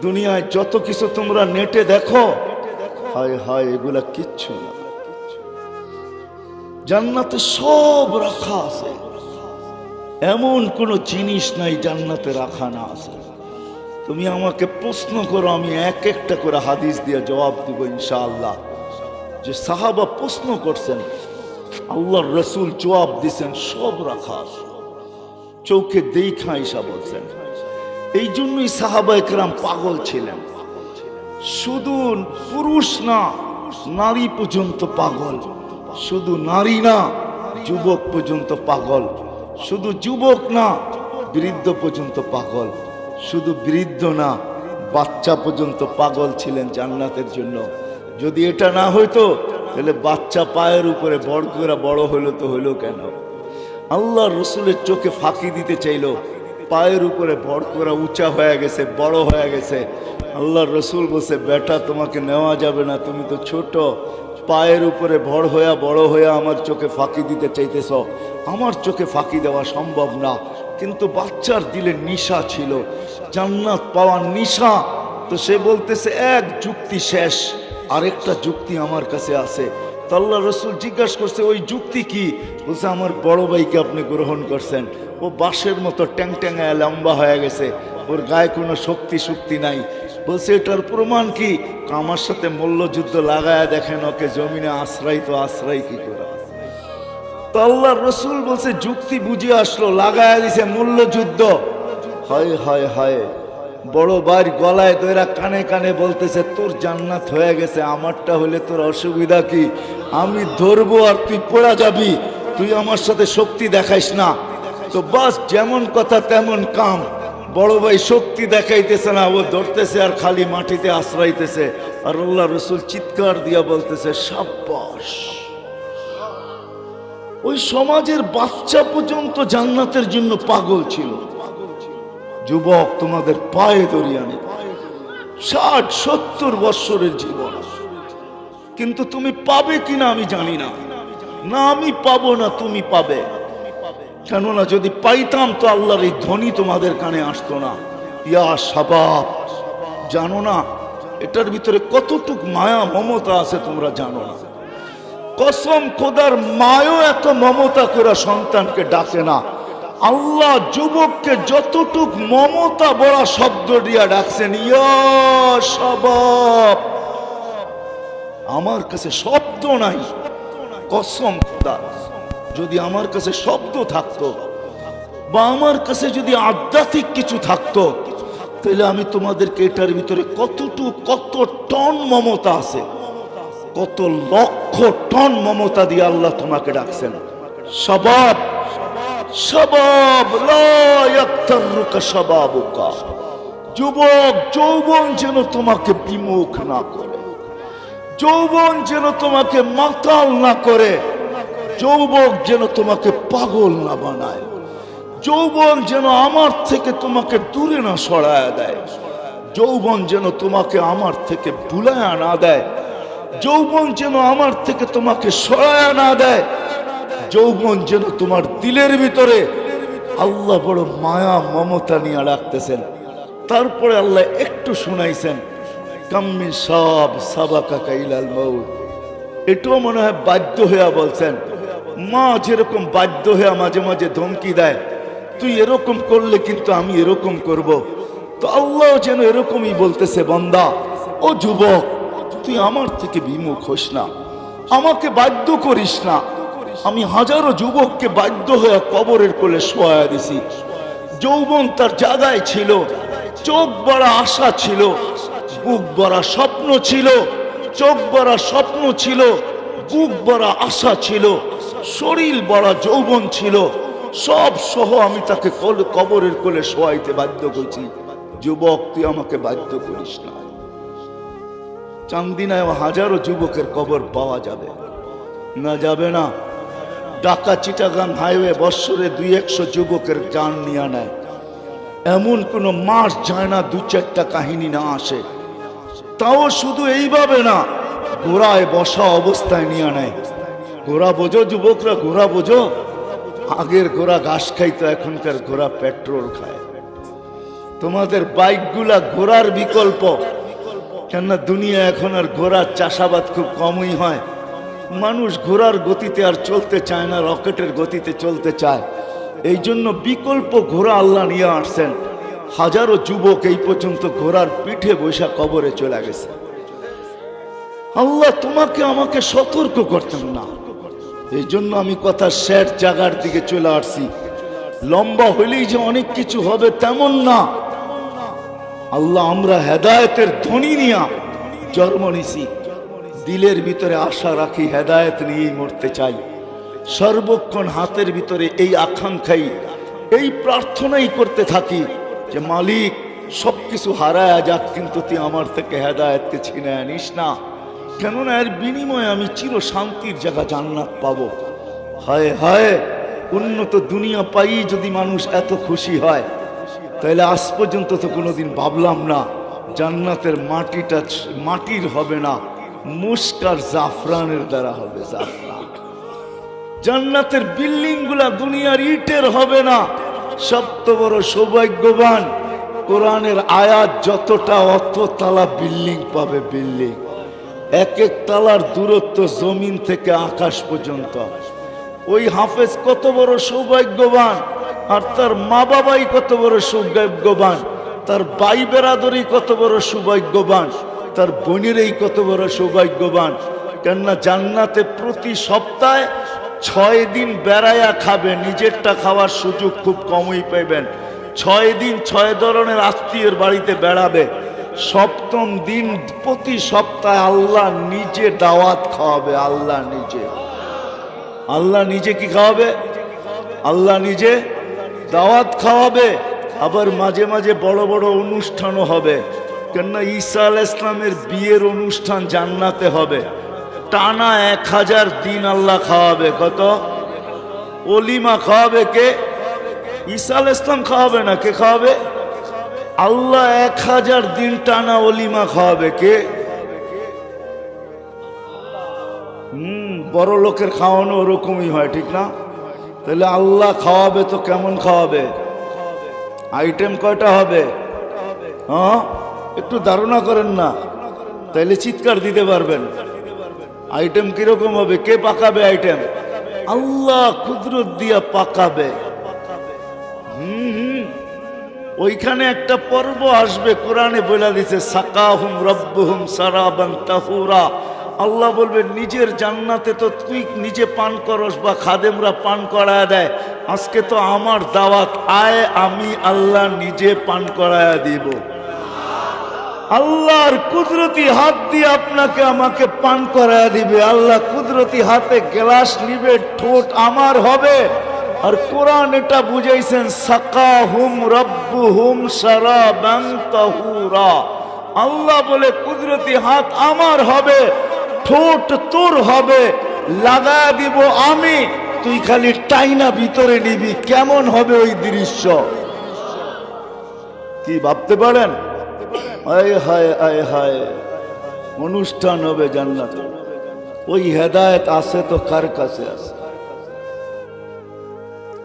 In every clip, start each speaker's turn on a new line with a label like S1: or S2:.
S1: দুনিয়ায় যত কিছু তোমরা নেটে দেখো, হায় হায় এগুলা কিচ্ছু না। জান্নাতে সব রাখা আছে, এমন কোন জিনিস নাই জান্নাতে রাখা না আছে। তুমি আমাকে প্রশ্ন করো, আমি এক একটা করে হাদিস দিয়ে জবাব দিব ইনশাআল্লাহ। যে সাহাবা প্রশ্ন করছেন, আল্লাহর রসুল জবাব দিছেন, সব রাখা আছে, চোখে দেখা ঈশা বলছেন। এই জন্যই সাহাবা একরাম পাগল ছিলেন। শুধু পুরুষ না, নারী পর্যন্ত পাগল। শুধু নারী না, যুবক পর্যন্ত পাগল। শুধু যুবক না, বৃদ্ধ পর্যন্ত পাগল। শুধু বৃদ্ধ না, বাচ্চা পর্যন্ত পাগল ছিলেন জান্নাতের জন্য। যদি এটা না হইতো তাহলে বাচ্চা পায়ের উপরে বড় করে বড় হইলো তো হইলো কেন? আল্লাহ রসুলের চোখে ফাঁকি দিতে চাইলো, পায়ের উপরে বড় করে উঁচা হয়ে গেছে, বড় হয়ে গেছে। আল্লাহ রসুল বলছে, বেটা তোমাকে নেওয়া যাবে না, তুমি তো ছোট। পায়ের উপরে বড় হইয়া আমার চোখে ফাঁকি দিতে চাইতেছ, আমার চোখে ফাঁকি দেওয়া সম্ভব না। কিন্তু বাচ্চার দিলে নিশা ছিল, জান্নাত পাওয়ার নিশা। তো সে বলতেছে এক যুক্তি শেষ, আরেকটা যুক্তি আমার কাছে আছে। তো আল্লাহ রসুল জিজ্ঞাসা করছে, ওই যুক্তি কি? বলছে, আমার বড় ভাইকে আপনি গ্রহণ করছেন, ও বাঁশের মতো ট্যাং ট্যাঙায় লম্বা হয়ে গেছে, ওর গায়ে কোনো শক্তি নাই। বলছে, এটার প্রমাণ কি? আমার সাথে মল্লযুদ্ধ লাগায় দেখেন, ওকে জমিনে আশ্রয় কি করে? তো আল্লাহ রসুল বলছে, যুক্তি বুঝে আসলো, লাগায় দিছে মল্লযুদ্ধ। হায় হায় হায়, বড় ভাইয়ের গলায় দইরা কানে কানে বলতেছে, তোর জান্নাত হয়ে গেছে, আমারটা হলে তোর অসুবিধা কি? আমি ধরবো আর তুই পড়া যাবি, তুই আমার সাথে শক্তি দেখাইস না। তো বাস যেমন কথা তেমন কাম। বড় ভাই শক্তি দেখাইতেছে না, ও ধরতেছে আর খালি মাটিতে আশ্রাইতেছে। আর আল্লাহ রসুল চিৎকার দিয়া বলতেছে, সাব্বাস। ওই সমাজের বাচ্চা পর্যন্ত জান্নাতের জন্য পাগল ছিল। যুবক, তোমাদের পায়ে দরিয়ানে 60-70 বৎসরের জীবন, কিন্তু তুমি পাবে কিনা আমি জানি না। না আমি পাবো না, তুমি পাবে। কেননা যদি পাইতাম তো আল্লাহর এই ধ্বনি তোমাদের কানে আসতো না। ইয়া শাবাব, জানো না এটার ভিতরে কতটুক মায়া মমতা আছে তোমরা জানো না। কসম খোদার, মায়ও এত মমতা করে সন্তানকে ডাকে না। আল্লাহ যুবককে যতটুক মমতা বড় শব্দ দিয়া ডাকছেন, ইয়া শাবাব। আমার কাছে শব্দ নাই, কসম খোদা, যদি আমার কাছে শব্দ থাকতো বা আমার কাছে যদি আধ্যাত্মিক কিছু থাকতো, তাহলে আমি তোমাদেরকে এটার ভিতরে কত টন মমতা আছে, কত লক্ষ টন মমতা দিয়ে আল্লাহ তোমাকে ডাকছেন। শাবাব শাবাব লা ইয়াক্তারুকা শাবাবুকা। যুবক, যৌবন যেন তোমাকে বিমুখ না করে, যৌবন যেন তোমাকে মাতাল না করে, যৌবক যেন তোমাকে পাগল না বানায়, যৌবন যেন আমার থেকে তোমাকে দূরে না সরায় দেয়, যৌবন যেন তোমাকে আমার থেকে ভুলায়া না দেয়, যৌবন যেন আমার থেকে তোমাকে সরায়া না দেয়, যৌবন যেন তোমার দিলের ভিতরে আল্লাহ বড় মায়া মমতা নিয়ে রাখতেছেন। তারপরে আল্লাহ একটু শুনাইছেন, কাম্মিন সব সাবাকা ইলাল মউত। এটাও মনে হয় বাধ্য হইয়া বলছেন। মা যেরকম বাধ্য হইয়া মাঝে মাঝে ধমকি দেয়, তুই এরকম করলে কিন্তু আমি এরকম করব। তো আল্লাহ যেন এরকমই বলতেছে, বান্দা ও যুবক, তুই আমার থেকে বিমুখ হোস না, আমাকে বাধ্য করিস না। আমি হাজারো যুবককে বাধ্য হয়ে কবরের কোলে শোয়া দিছি। যৌবন তার জায়গায় ছিল, চোখ বড় আশা ছিল, বুক বড় স্বপ্ন ছিল, চোখ বড় স্বপ্ন ছিল, বুক বড় আশা ছিল, শরীর বড় যৌবন ছিল, সব সহ আমি তাকে কবরের কোলে শোয়াইতে বাধ্য করছি। যুবক, তুই আমাকে বাধ্য করিস না। চান্দিনায় হাজারো যুবকের কবর পাওয়া যাবে না? যাবে না? ঢাকা চিটাগাং হাইওয়ে বৎসরে 200 যুবকের জান নিয়ে নেয়, এমন কোন মাস যায় না 2-4টা কাহিনী না আসে। তাও শুধু এইভাবে না, ঘোড়ায় বসা অবস্থায় নিয়ে নেয়। ঘোড়া বোঝো যুবকরা, ঘোড়া বোঝো? আগের ঘোড়া ঘাস খাইতো, এখনকার ঘোড়া পেট্রোল খায়। তো তোমাদের বাইকগুলা ঘোড়ার বিকল্প। কেননা দুনিয়া এখন আর ঘোড়ার চাষাবাদ খুব কমই হয়, মানুষ ঘোড়ার গতিতে আর চলতে চায় না, রকেটের গতিতে চলতে চায়। এই জন্য বিকল্প ঘোড়া আল্লাহ নিয়ে আসছেন। হাজারো যুবক এই পর্যন্ত ঘোড়ার পিঠে বৈশা কবরে চলে গেছে। আল্লাহ তোমাকে আমাকে সতর্ক করতেন না, এই জন্য আমি কথা শেষ জায়গার দিকে চলে আসছি। লম্বা হইলেই যে অনেক কিছু হবে তেমন না। আল্লাহ আমরা হেদায়েতের ধ্বনি নিয়া জন্ম নিছি, দিলের ভিতরে আশা রাখি হেদায়েত নিয়েই মরতে চাই। সর্বক্ষণ হাতের ভিতরে এই আকাঙ্ক্ষাই, এই প্রার্থনাই করতে থাকি যে মালিক সবকিছু হারায়া যাক, কিন্তু তুই আমার থেকে হেদায়েতকে ছিনে আনিস না। কেননা এর বিনিময়ে আমি চির শান্তির জায়গা জান্নাত পাবো। হায় হায়, উন্নত দুনিয়া পাই যদি মানুষ এত খুশি হয়, তাহলে আজ পর্যন্ত তো কোনোদিন ভাবলাম না জান্নাতের মাটিটা মাটির হবে না, মুস্কার জাফরানের দ্বারা হবে। জাফরান জান্নাতের বিল্ডিং গুলা দুনিয়ার ইটের হবে না। সবচেয়ে বড় সৌভাগ্যবান কোরআনের আয়াত যতটা অত তালা বিল্ডিং পাবে। বিল্ডিং এক এক তালার দূরত্ব জমিন থেকে আকাশ পর্যন্ত। ওই হাফেজ কত বড় সৌভাগ্যবান, আর তার মা বাবাই কত বড় সৌভাগ্যবান, তার ভাই বেরাদরি কত বড় সৌভাগ্যবান, তার বোনেরই কত বড় সৌভাগ্যবান। কেননা জান্নাতে প্রতি সপ্তাহে 6 দিন বেড়ায়া খাবে, নিজেরটা খাওয়ার সুযোগ খুব কমই পাইবেন। 6 দিন 6 ধরনের আত্মীয়ের বাড়িতে বেড়াবে। 7ম দিন প্রতি সপ্তাহে আল্লাহ নিজে দাওয়াত খাওয়াবে। আল্লাহ নিজে, আল্লাহ নিজে কি খাওয়াবে? আল্লাহ নিজে দাওয়াত খাওয়াবে। আবার মাঝে মাঝে বড় বড় অনুষ্ঠানও হবে। কেননা ঈসা আলাইহিস সালামের বিয়ের অনুষ্ঠান জান্নাতে হবে। টানা 1000 দিন আল্লাহ খাওয়াবে। কত? ওলিমা খাওয়াবে কে? ঈসা আলাইহিস সালাম খাওয়াবে না, কে খাওয়াবে? আল্লাহ 1000 দিন টানা ওলিমা খাওয়াবে। কে? বড় লোকের খাওয়ানো ওরকমই হয়, ঠিক না? তাহলে আল্লাহ খাওয়াবে তো কেমন খাওয়াবে? আইটেম কয়টা হবে? হ্যাঁ, একটু ধারণা করেন না, তাইলে চিৎকার দিতে পারবেন। আইটেম কিরকম হবে? কে পাকাবে আইটেম? আল্লাহ কুদরত দিয়া পাকাবে। ওইখানে একটা পর্ব আসবে, কোরআনে বলে দিছে সাকাহুম রব্বুহুম সারাবান তাহুরা। আল্লাহ বলবে নিজের জান্নাতে তো তুই নিজে পান করস বা খাদেমরা পান করায় দেয়, আজকে তো আমার দাওয়াত, আয় আমি আল্লাহ নিজে পান করায় দিব। আল্লাহর কুদরতি হাত দিয়ে আপনাকে আমাকে পান করায় দিবে। আল্লাহ কুদরতি হাতে গ্লাস নিবে, ঠোঁট আমার হবে। আর কোরআন এটা বুঝাইছেন সাকাহুম রব্বুহুম শারাবান তাহুরা। আল্লাহ বলে কুদরতি হাত আমার হবে, ঠোঁট তোর হবে, লাগা দিব আমি, তুই খালি টাইনা ভিতরে নিবি। কেমন হবে ওই দৃশ্য? কি ভাবতে পারেন? আয় হায় আয় হায়, অনুষ্ঠান হবে জান্নাতে। ওই হেদায়েত আছে তো কার কাছে আছে?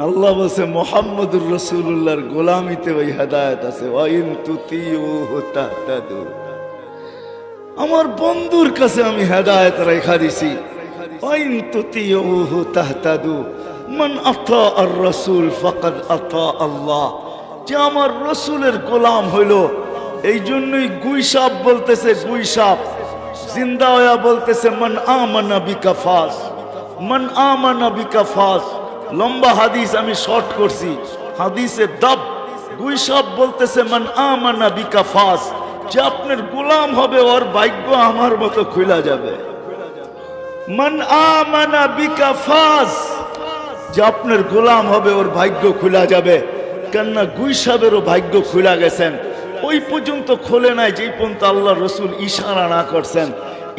S1: আল্লাহ বলছে মুহাম্মদুর রাসূলুল্লাহর গোলামিতে ওই হেদায়েত আছে। ওয়াইন তুতিউহু তাহতাদু। আমার বন্ধুর কাছে আমি হেদায়েত রেখা দিছি। ওয়াইন তুতিউহু তাহতাদু মান আতা আর রাসূল ফাকাদ আতা আল্লাহ। যে আমার রাসূলের গোলাম হইল, এই জন্যই গুইসাপ বলতেছে, গুইসাপ জিন্দা হইয়া বলতেছে মান আমানা বিকা ফাস, মান আমানা বিকা ফাস। লম্বা হাদিস আমি শর্ট করছি, হাদিসে দাব। গুইসাপ বলতেছে মান আমানা বিকা ফাস, যে আপনার গোলাম হবে ওর ভাগ্য আমার মতো খুলা যাবে। মান আমানা বিকা ফাস, যে আপনার গোলাম হবে ওর ভাগ্য খুলা যাবে। কেননা গুইসাপেরও ভাগ্য খুলা গেছেন, ওই পর্যন্ত খোলে নাই যেই পর্যন্ত আল্লাহ রসুল ইশারা না করছেন।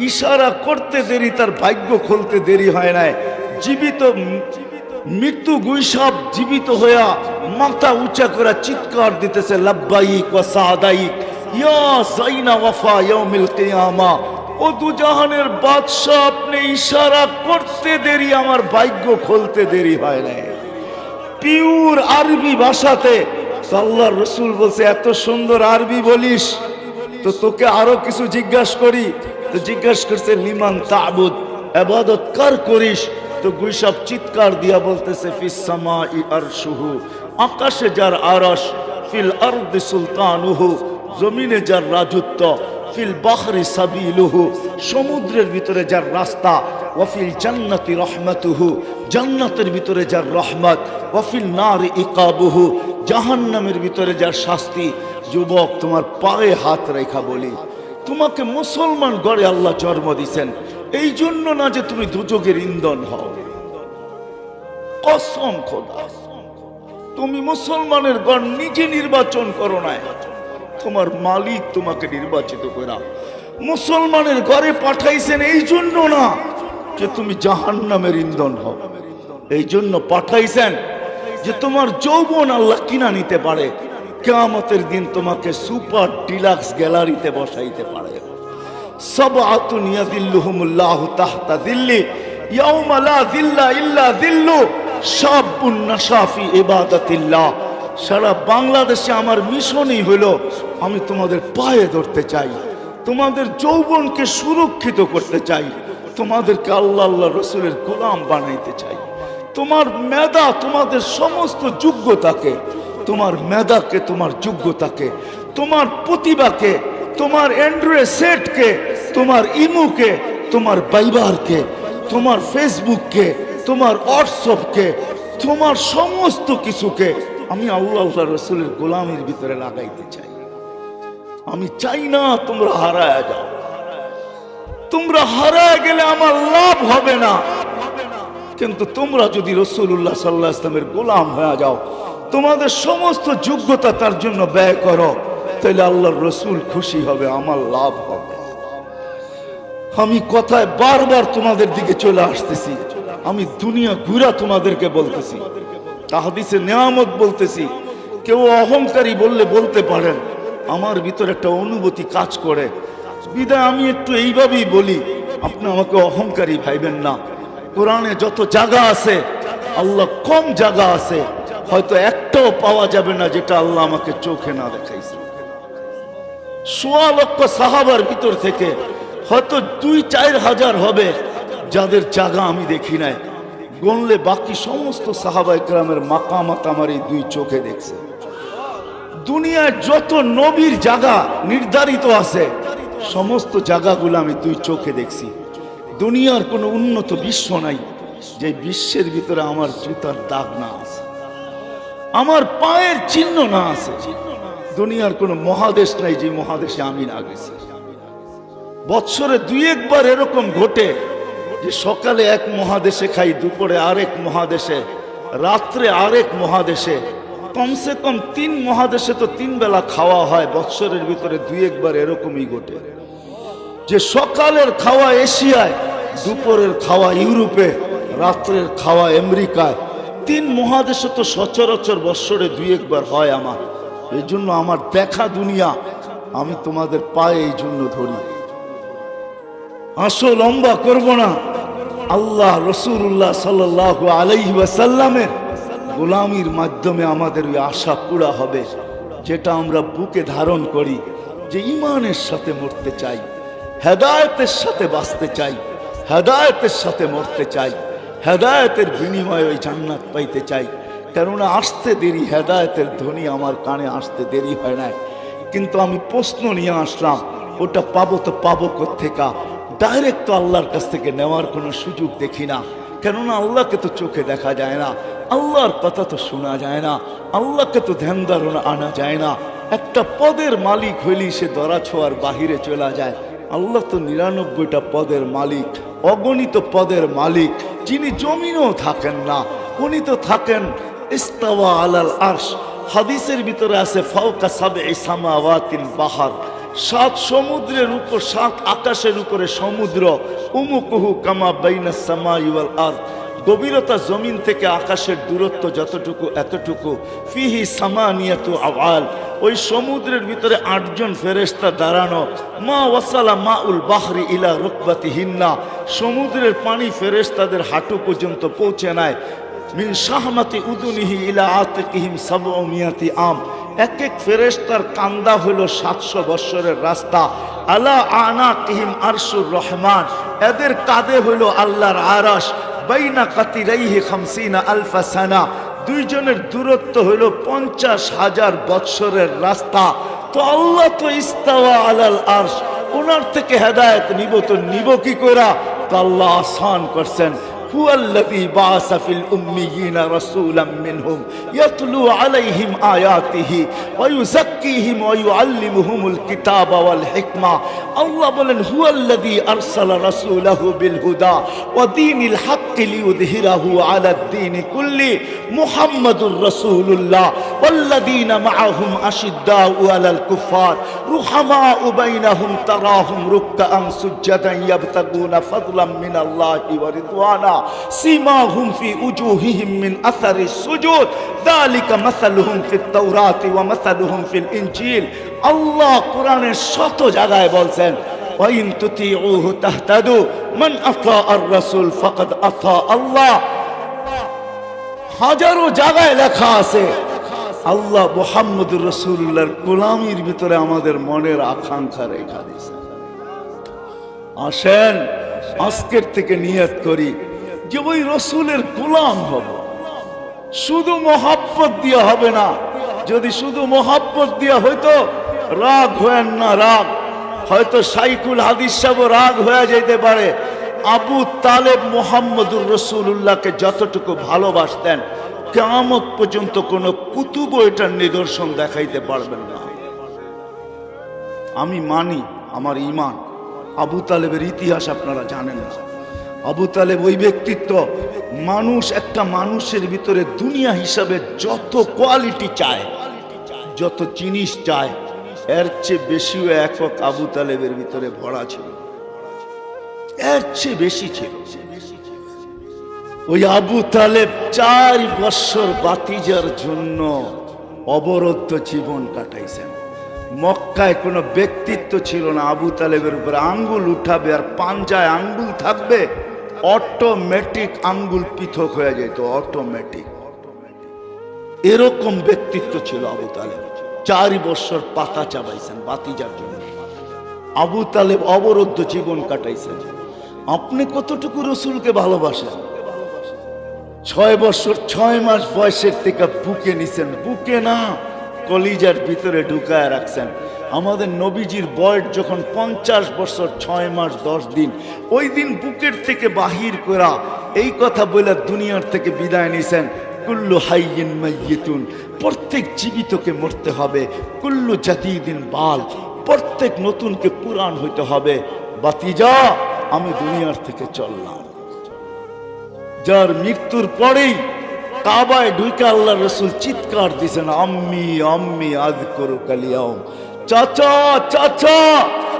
S1: ইশারা করতে দেরি, তার ভাগ্য খুলতে দেরি হয় নাই। জীবিত মৃত্যু গুইসাপ জীবিত হইয়া মাথা উঁচা করে চিৎকার দিতেছে লাব্বাইক ওয়া সাদাইক ইয়া যাইনা ওয়াফা ইয়াউমিল কিয়ামা। ও দুজাহানের বাদশা, আপনি ইশারা করতে দেরি, আমার ভাগ্য খুলতে দেরি হয় নাই। পিওর আরবি ভাষাতে তো আল্লাহর রসুল বলছে এত সুন্দর আরবি বলিস, তো তোকে আরো কিছু জিজ্ঞাসা করি। তো জিজ্ঞাসা করছে লিমান তাবুদ, ইবাদত কার করিস? তো গুইসাব চিৎকার দিয়া বলতেছে ফিস সামাই আরশুহু, আকাশে যার আরশ, ফিল আরদি সুলতানুহু, জমিনে যার রাজত্ব, ফিল বাহরি সাবিলুহু, সমুদ্রের ভিতরে যার রাস্তা, ওয়াফিল জান্নাতি রহমাতুহু, জান্নাতের ভিতরে যার রহমত, ওয়াফিল নারি ইকাবুহু, জাহান্নামের ভিতরে যার শাস্তি। যুবক, তোমার পায়ে হাত রেখা বলি, তোমাকে মুসলমান গড়ে আল্লাহ জন্ম দিয়েছেন, এই জন্য না যে তুমি দুযোগের ইন্ধন হও। কসম খোদা, তুমি মুসলমানের গড় নিজে নির্বাচন করো না, তোমার মালিক তোমাকে নির্বাচিত করা মুসলমানের ঘরে পাঠাইছেন, এই জন্য না যে তুমি জাহান্নামের ইন্ধন হও, এই জন্য পাঠাইছেন যে তোমার যৌবন আল্লাহ কিনা নিতে পারে, কিয়ামতের দিন তোমাকে সুপার ডিলাক্স গ্যালারিতে বসাইতে পারে। সাবআতুন ইয়াযিল্লুহুমুল্লাহু তাহতা যিল্লি ইয়াওমা লা যিল্লা ইল্লা যিল্লু, শাবুন নাশা ফি ইবাদাতিল্লাহ। সারা বাংলাদেশে আমার মিশনই হলো আমি তোমাদের পায়ে ধরতে চাই, তোমাদের যৌবনকে সুরক্ষিত করতে চাই, তোমাদেরকে আল্লাহ আল্লাহ রসুলের গোলাম বানাইতে চাই। তোমার মেধা, তোমাদের সমস্ত যোগ্যতাকে, তোমার মেধাকে, তোমার যোগ্যতাকে, তোমার প্রতিভাকে, তোমার অ্যান্ড্রয়েড সেটকে, তোমার ইমুকে, তোমার বাইবারকে, তোমার ফেসবুককে, তোমার হোয়াটসঅ্যাপকে, তোমার সমস্ত কিছুকে আমি আল্লাহ আল্লাহ রসুলের গোলামের ভিতরে লাগাইতে চাই। আমি চাই না তোমরা হারায় যাও। তোমরা হারায় গেলে আমার লাভ হবে না, কিন্তু তোমরা যদি রাসূলুল্লাহ সাল্লাল্লাহু আলাইহি ওয়াসাল্লামের গোলাম হয়ে যাও, তোমাদের সমস্ত যোগ্যতা তার জন্য ব্যয় করো, তাহলে আল্লাহর রসুল খুশি হবে, আমার লাভ হবে। আমি কথায় বারবার তোমাদের দিকে চলে আসতেছি, আমি দুনিয়া ঘুরা তোমাদেরকে বলতেছি, তাহাদিসে নেয়ামত বলতেছি। কেউ অহংকারী বললে বলতে পারেন, আমার ভিতরে একটা অনুভূতি কাজ করে, বিদায় আমি একটু এইভাবেই বলি, আপনি আমাকে অহংকারী ভাইবেন না। কোরআনে যত জায়গা আছে, আল্লাহ কম জায়গা আছে হয়তো একটাও পাওয়া যাবে না যেটা আল্লাহ আমাকে চোখে না দেখাইছে। ১৬ লক্ষ সাহাবার ভিতর থেকে হয়তো ২-৪ হাজার হবে যাদের জায়গা আমি দেখি নাই, গণলে বাকি সমস্ত সাহাবা ইকরামের মাকামাত আমার এই ২ চোখে দেখছে। দুনিয়ায় যত নবীর জায়গা নির্ধারিত আছে, সমস্ত জায়গাগুলো আমি ২ চোখে দেখছি। দুনিয়ার কোনো উন্নত বিশ্ব নাই যে বিশ্বের ভিতরে আমার জুতার দাগ না আছে, আমার পায়ের চিহ্ন না আছে। দুনিয়ার কোনো মহাদেশ নাই যে মহাদেশে আমি না গেছি। বৎসরে ২-১ বার এরকম ঘটে যে সকালে এক মহাদেশে খাই, দুপুরে আরেক মহাদেশে, রাত্রে আরেক মহাদেশে, কমসে কম ৩ মহাদেশে তো ৩ বেলা খাওয়া হয়। বৎসরের ভিতরে ২-১ বার এরকমই ঘটে যে সকালের খাওয়া এশিয়ায়, দুপুরের খাওয়া ইউরোপে, রাত্রের খাওয়া আমেরিকায়। ৩ মহাদেশে তো সচরাচর বৎসরে ২-১ বার হয় আমার। এই জন্য আমার দেখা দুনিয়া আমি তোমাদের পায়ে এই জন্য ধরি। আসো লম্বা করব না, আল্লাহ রাসূলুল্লাহ সাল্লাল্লাহু আলাইহি ওয়াসাল্লামের গোলামির মাধ্যমে আমাদের ওই আশা পুরা হবে, যেটা আমরা বুকে ধারণ করি, যে ঈমানের সাথে মরতে চাই, হেদায়েতের সাথে বাঁচতে চাই, হেদায়েতের সাথে মরতে চাই, হেদায়েতের বিনিময়ে ওই জান্নাত পাইতে চাই। কেননা আসতে দেরি, হেদায়েতের ধ্বনি আমার কানে আসতে দেরি হয় না, কিন্তু আমি প্রশ্ন নিয়ে আসলাম, ওটা পাবো তো পাবো কোত্থেকা? ডাইরেক্ট তো আল্লাহর কাছ থেকে নেওয়ার কোনো সুযোগ দেখি না, কেননা আল্লাহকে তো চোখে দেখা যায় না, আল্লাহর কথা তো শোনা যায় না, আল্লাহকে তো ধ্যান ধারণা আনা যায় না। একটা পদের মালিক হইলেই সে দরা ছোঁয়ার বাহিরে চলে যায়। আল্লাহ তো ৯৯টা পদের মালিক, অগণিত পদের মালিক, যিনি জমিনও থাকেন না, উনি তো থাকেন ইস্তাওয়া আলাল আরশ। হাদিসের ভিতরে আছে ফাওকা সাবঈ সামাওয়াতিল বাহার, ৭ সমুদ্রের উপর, ৭ আকাশের উপরে সমুদ্র। উমুকুহু কামা বাইনাস সামাই ওয়াল আরদ, গভীরতা জমিন থেকে আকাশের দূরত্ব যতটুকু এতটুকু। ফিহি সামানিয়াতু আওয়াল, ওই সমুদ্রের ভিতরে ৮ জন ফেরেশতা দাঁড়ানো। মা ওয়াসালা মাউল বাহরি ইলা রুকবাতিহিন্না, সমুদ্রের পানি ফেরেশতাদের হাঁটু পর্যন্ত পৌঁছে নেয়। মিন শাহমাতি উদুনিহি ইলা আতিকিহিম ৭০০ আম, এক এক ফেরেশতার কান্দা হলো 700 বছরের রাস্তা। আলা আনাকিহিম আরশুর রহমান, এদের কাঁধে হলো আল্লাহর আরশ। বাইনা কাতিরাইহি 50 আলফা সানা, দুইজনের দূরত্ব হলো 50,000 বছরের রাস্তা। তো আল্লাহ তো ইস্তাওয়া আলাল আরশ, ওনার থেকে হেদায়েত নিব তো নিব কি করে? তো আল্লাহ আসান করছেন। হুয়াল্লাযী বাআসা ফিল উম্মিয়িনা রাসূলাম মিনহুম ইয়াতলু আলাইহিম আয়াতিহি ওয়া ইউযাক্কিহিম ওয়া ইউআল্লিমুহুমুল কিতাবা ওয়াল হিকমা। আল্লাহ বলেন হুয়াল্লাযী আরসালা রাসূলাহু বিল হুদা ওয়া দীনিল হাক্কি লিইয়ুযহিরাহু আলাদ দীনি কুল্লি মুহাম্মাদুর রাসূলুল্লাহ ওয়াল্লাযীনা মাআহুম আশিদ্দাউ আলাল কুফার রুহামাউ বাইনাহুম তারাহুম রুকআন সুজদান ইয়াবতাগুনা ফাদলাম মিনাল্লাহি ওয়া রিদওয়ানা সীমাহুম ফি উজুহিহিম মিন আসারিস সুজুদ যালিকা মাসালুহুম ফিত তাওরাতি ওয়া মাসালুহুম ফিল ইনজিল। আল্লাহ কোরআনের শত জায়গায় বলছেন ওয়া ইন তুতিউহু তাহতাদু মান আতা আর রাসূল ফাকাদ আতা আল্লাহ। হাজারো জায়গায় লেখা আছে আল্লাহ মুহাম্মদুর রাসূলুল্লাহর গোলামির ভিতরে আমাদের মনের আকাঙ্ক্ষা রেখা দিয়েছেন। আসেন আজকের থেকে নিয়ত করি যে ওই রসুলের গোলাম হব। শুধু মোহাব্বত দিয়া হবে না। যদি শুধু মোহাব্বত দিয়া হইতো, রাগ হয়েন না, রাগ হয়তো শাইখুল হাদিস সাহেব রাগ হয়ে যেতে পারে। আবু তালেব মুহাম্মদুর রাসূলুল্লাহকে যতটুকু ভালোবাসতেন, কিয়ামত পর্যন্ত কোন কুতুব এটার নিদর্শন দেখাইতে পারবেন না। আমি মানি, আমার ঈমান। আবু তালেবের ইতিহাস আপনারা জানেন না। আবু তালেব ওই ব্যক্তিত্ব, মানুষ একটা মানুষের ভিতরে দুনিয়া হিসাবে যত কোয়ালিটি চায়, যত জিনিস চায়, এর চেয়ে বেশিও একক আবু তালেবের ভিতরে ভরা ছিল, এর চেয়ে বেশি ছিল। ওই আবু তালেব 4 বছর বাতিজার জন্য অবরুদ্ধ জীবন কাটাইছেন। মক্কায় কোনো ব্যক্তিত্ব ছিল না আবু তালেবের উপরে আঙ্গুল উঠাবে আর পাঞ্জায় আঙ্গুল থাকবে, অটোমেটিক আঙ্গুল পৃথক হয়ে যেত, অটোমেটিক। এরকম ব্যক্তিত্ব ছিল আবু তালেব। 4 বছর পাতা চাবাইছেন বাতিজার জন্য। আবু তালেব অবরুদ্ধ জীবন কাটাইছেন। আপনি কতটুকু রসুলকে ভালোবাসেন? 6 বছর 6 মাস বয়সের থেকে বুকে নিছেন, বুকে না কলিজার ভিতরে ঢুকায় রাখছেন। আমাদের নবীজির বয়স যখন 50 বছর 6 মাস 10 দিন, ওই দিন বুকের থেকে বাহির করা এই কথা বলে দুনিয়ার থেকে বিদায় নিছেন। কুল্লু হাইয়িন মাইয়িতুন, প্রত্যেক জীবিতকে মরতে হবে। কুল্লু জাদিদিন বাল, প্রত্যেক নতুনকে পুরান হইতে হবে। বাতিজা, আমি দুনিয়ার থেকে চললাম। যার মৃত্যুর পরেই কাবায় ঢুকে আল্লাহ রসুল চিৎকার দিছেন, আম্মি আম্মি আযকুরুকা আল-ইয়াওম। চাচা চাচা,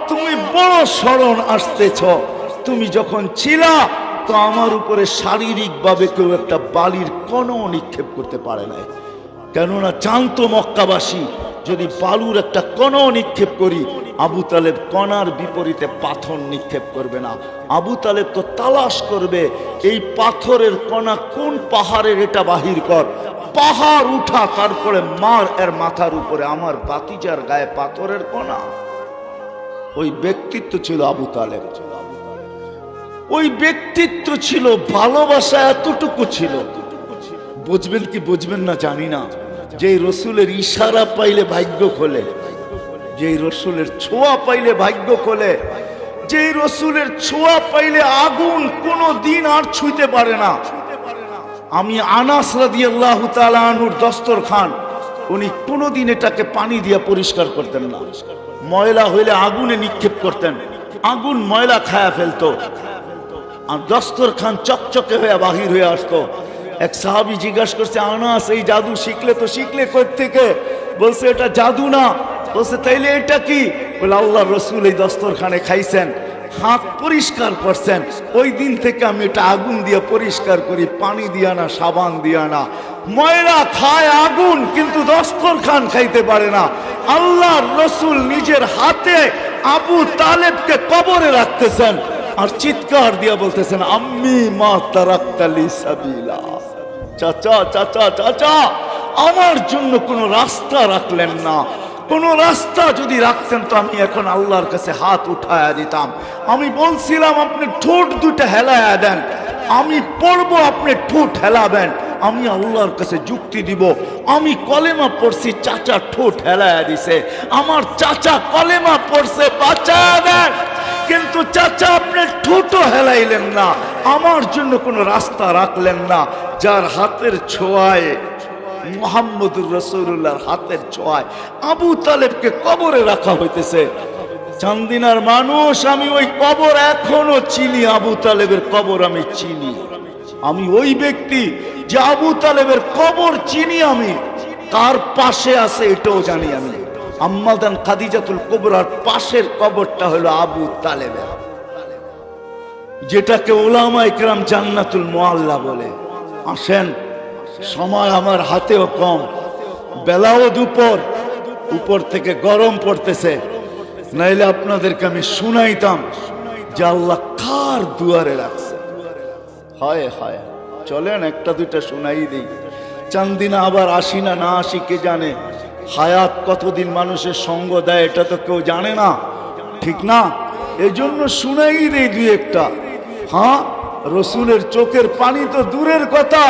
S1: তুমি বড় স্মরণ আসতেছ। তুমি যখন ছিলা তো আমার উপরে শারীরিকভাবে কেউ একটা বালির কণাও নিক্ষেপ করতে পারে নাই। কেননা জানতো মক্কাবাসী, যদি বালুর একটা কণাও নিক্ষেপ করি, আবু তালেব কণার বিপরীতে পাথর নিক্ষেপ করবে না। আবু তালেব তো তালাশ করবে এই পাথরের কণা কোন পাহাড়ের, এটা বাহির কর। পাহাড় উঠা, তারপরে মার এর মাথার উপরে। আমার বাতিজার গায়ে পাথরের কণা। ওই ব্যক্তিত্ব ছিল আবু তালেব। ওই ব্যক্তিত্ব ছিল, ভালোবাসা এতটুকু ছিল। বুঝবেন কি বুঝবেন না জানি না, যে রসুলের ইশারা পাইলে ভাগ্য খোলে, যে রসুলের ছোঁয়া পাইলে ভাগ্য খোলে, যে রসুলের ছোঁয়া পাইলে আগুন কোনো দিন আর ছুঁইতে পারে না। আমি আনাস রাদিয়াল্লাহু তাআলা আনহুর দস্তরখান, উনি কোনোদিন এটাকে পানি দিয়ে পরিষ্কার করতেন না। ময়লা হইলে আগুনে নিক্ষেপ করতেন, আগুন ময়লা খায়া ফেলতো, আর দস্তরখান চকচকে হয়ে বাহির হয়ে আসতো। এক সাহাবী জিজ্ঞাসা করছে, আনাস এই জাদু শিখলে তো শিখলে কই থেকে? বলছে এটা জাদু না। বলছে তাইলে এটা কি? বলে আল্লাহ রসুল এই দস্তরখানে খাইছেন, হাত পরিষ্কার করছেন, ওই দিন থেকে আমি এটা আগুন দিয়ে পরিষ্কার করি, পানি দিয়া না, সাবান দিয়া না। ময়লা খায় আগুন, কিন্তু দস্তরখান খাইতে পারে না। আল্লাহ রসুল নিজের হাতে আবু তালেবকে কবরে রাখতেছেন আর চিৎকার দিয়া বলতেছেন, আম্মি মা তারাক্তা লি সাবিলা। চাচা চাচা চাচা, আমার জন্য কোনো রাস্তা রাখলেন না। কোনো রাস্তা যদি রাখতেন তো আমি এখন আল্লাহর কাছে হাত উঠায়া দিতাম। আমি বলছিলাম আপনি ঠোঁট দুটো হেলায়া দেন, আমি পড়বো, আপনি ঠোঁট হেলাবেন, আমি আল্লাহর কাছে যুক্তি দিব। আমি কলেমা পড়ছি, চাচা ঠোঁট হেলায়া দিছে, আমার চাচা কলেমা পড়ছে, বাঁচায়া দেন। কিন্তু চাচা আপনি ঠোঁটও হেলাইলেন না, আমার জন্য কোনো রাস্তা রাখলেন না। যার হাতের ছোঁয়ায়, মুহাম্মদুর রাসূলুল্লাহর হাতের ছোঁয়ায় আবু তালেবকে কবরে রাখা হইতেছে। চান্দিনার মানুষ, আমি ওই কবর এখনো চিনি, আবু তালেবের কবর আমি চিনি। আমি ওই ব্যক্তি যে আবু তালেবের কবর চিনি। আমি কার পাশে আছে এটাও জানি। আমি আম্মাদান খাদিজাতুল কুবরার পাশের কবরটা হলো আবু তালেবের, যেটাকে উলামা ইকরাম জান্নাতুল মুআল্লা বলে। আসেন, সময় আমার হাতেও কম, বেলাও দুপুর, উপর থেকে গরম পড়তেছে, নাইলে আপনাদেরকে আমি শুনাইতাম যে আল্লাহ কার দুয়ারে রাখছে। হয় হয়, চলেন একটা দুইটা শুনাই দিই। চান্দিনা আবার আসি না না আসি কে জানে। হায়াত কতদিন মানুষের সঙ্গ দেয় এটা তো কেউ জানে না, ঠিক না? এই জন্য শুনাই দিই দুই একটা। হ্যাঁ, রসুলের চোখের পানি তো দূরের কথা,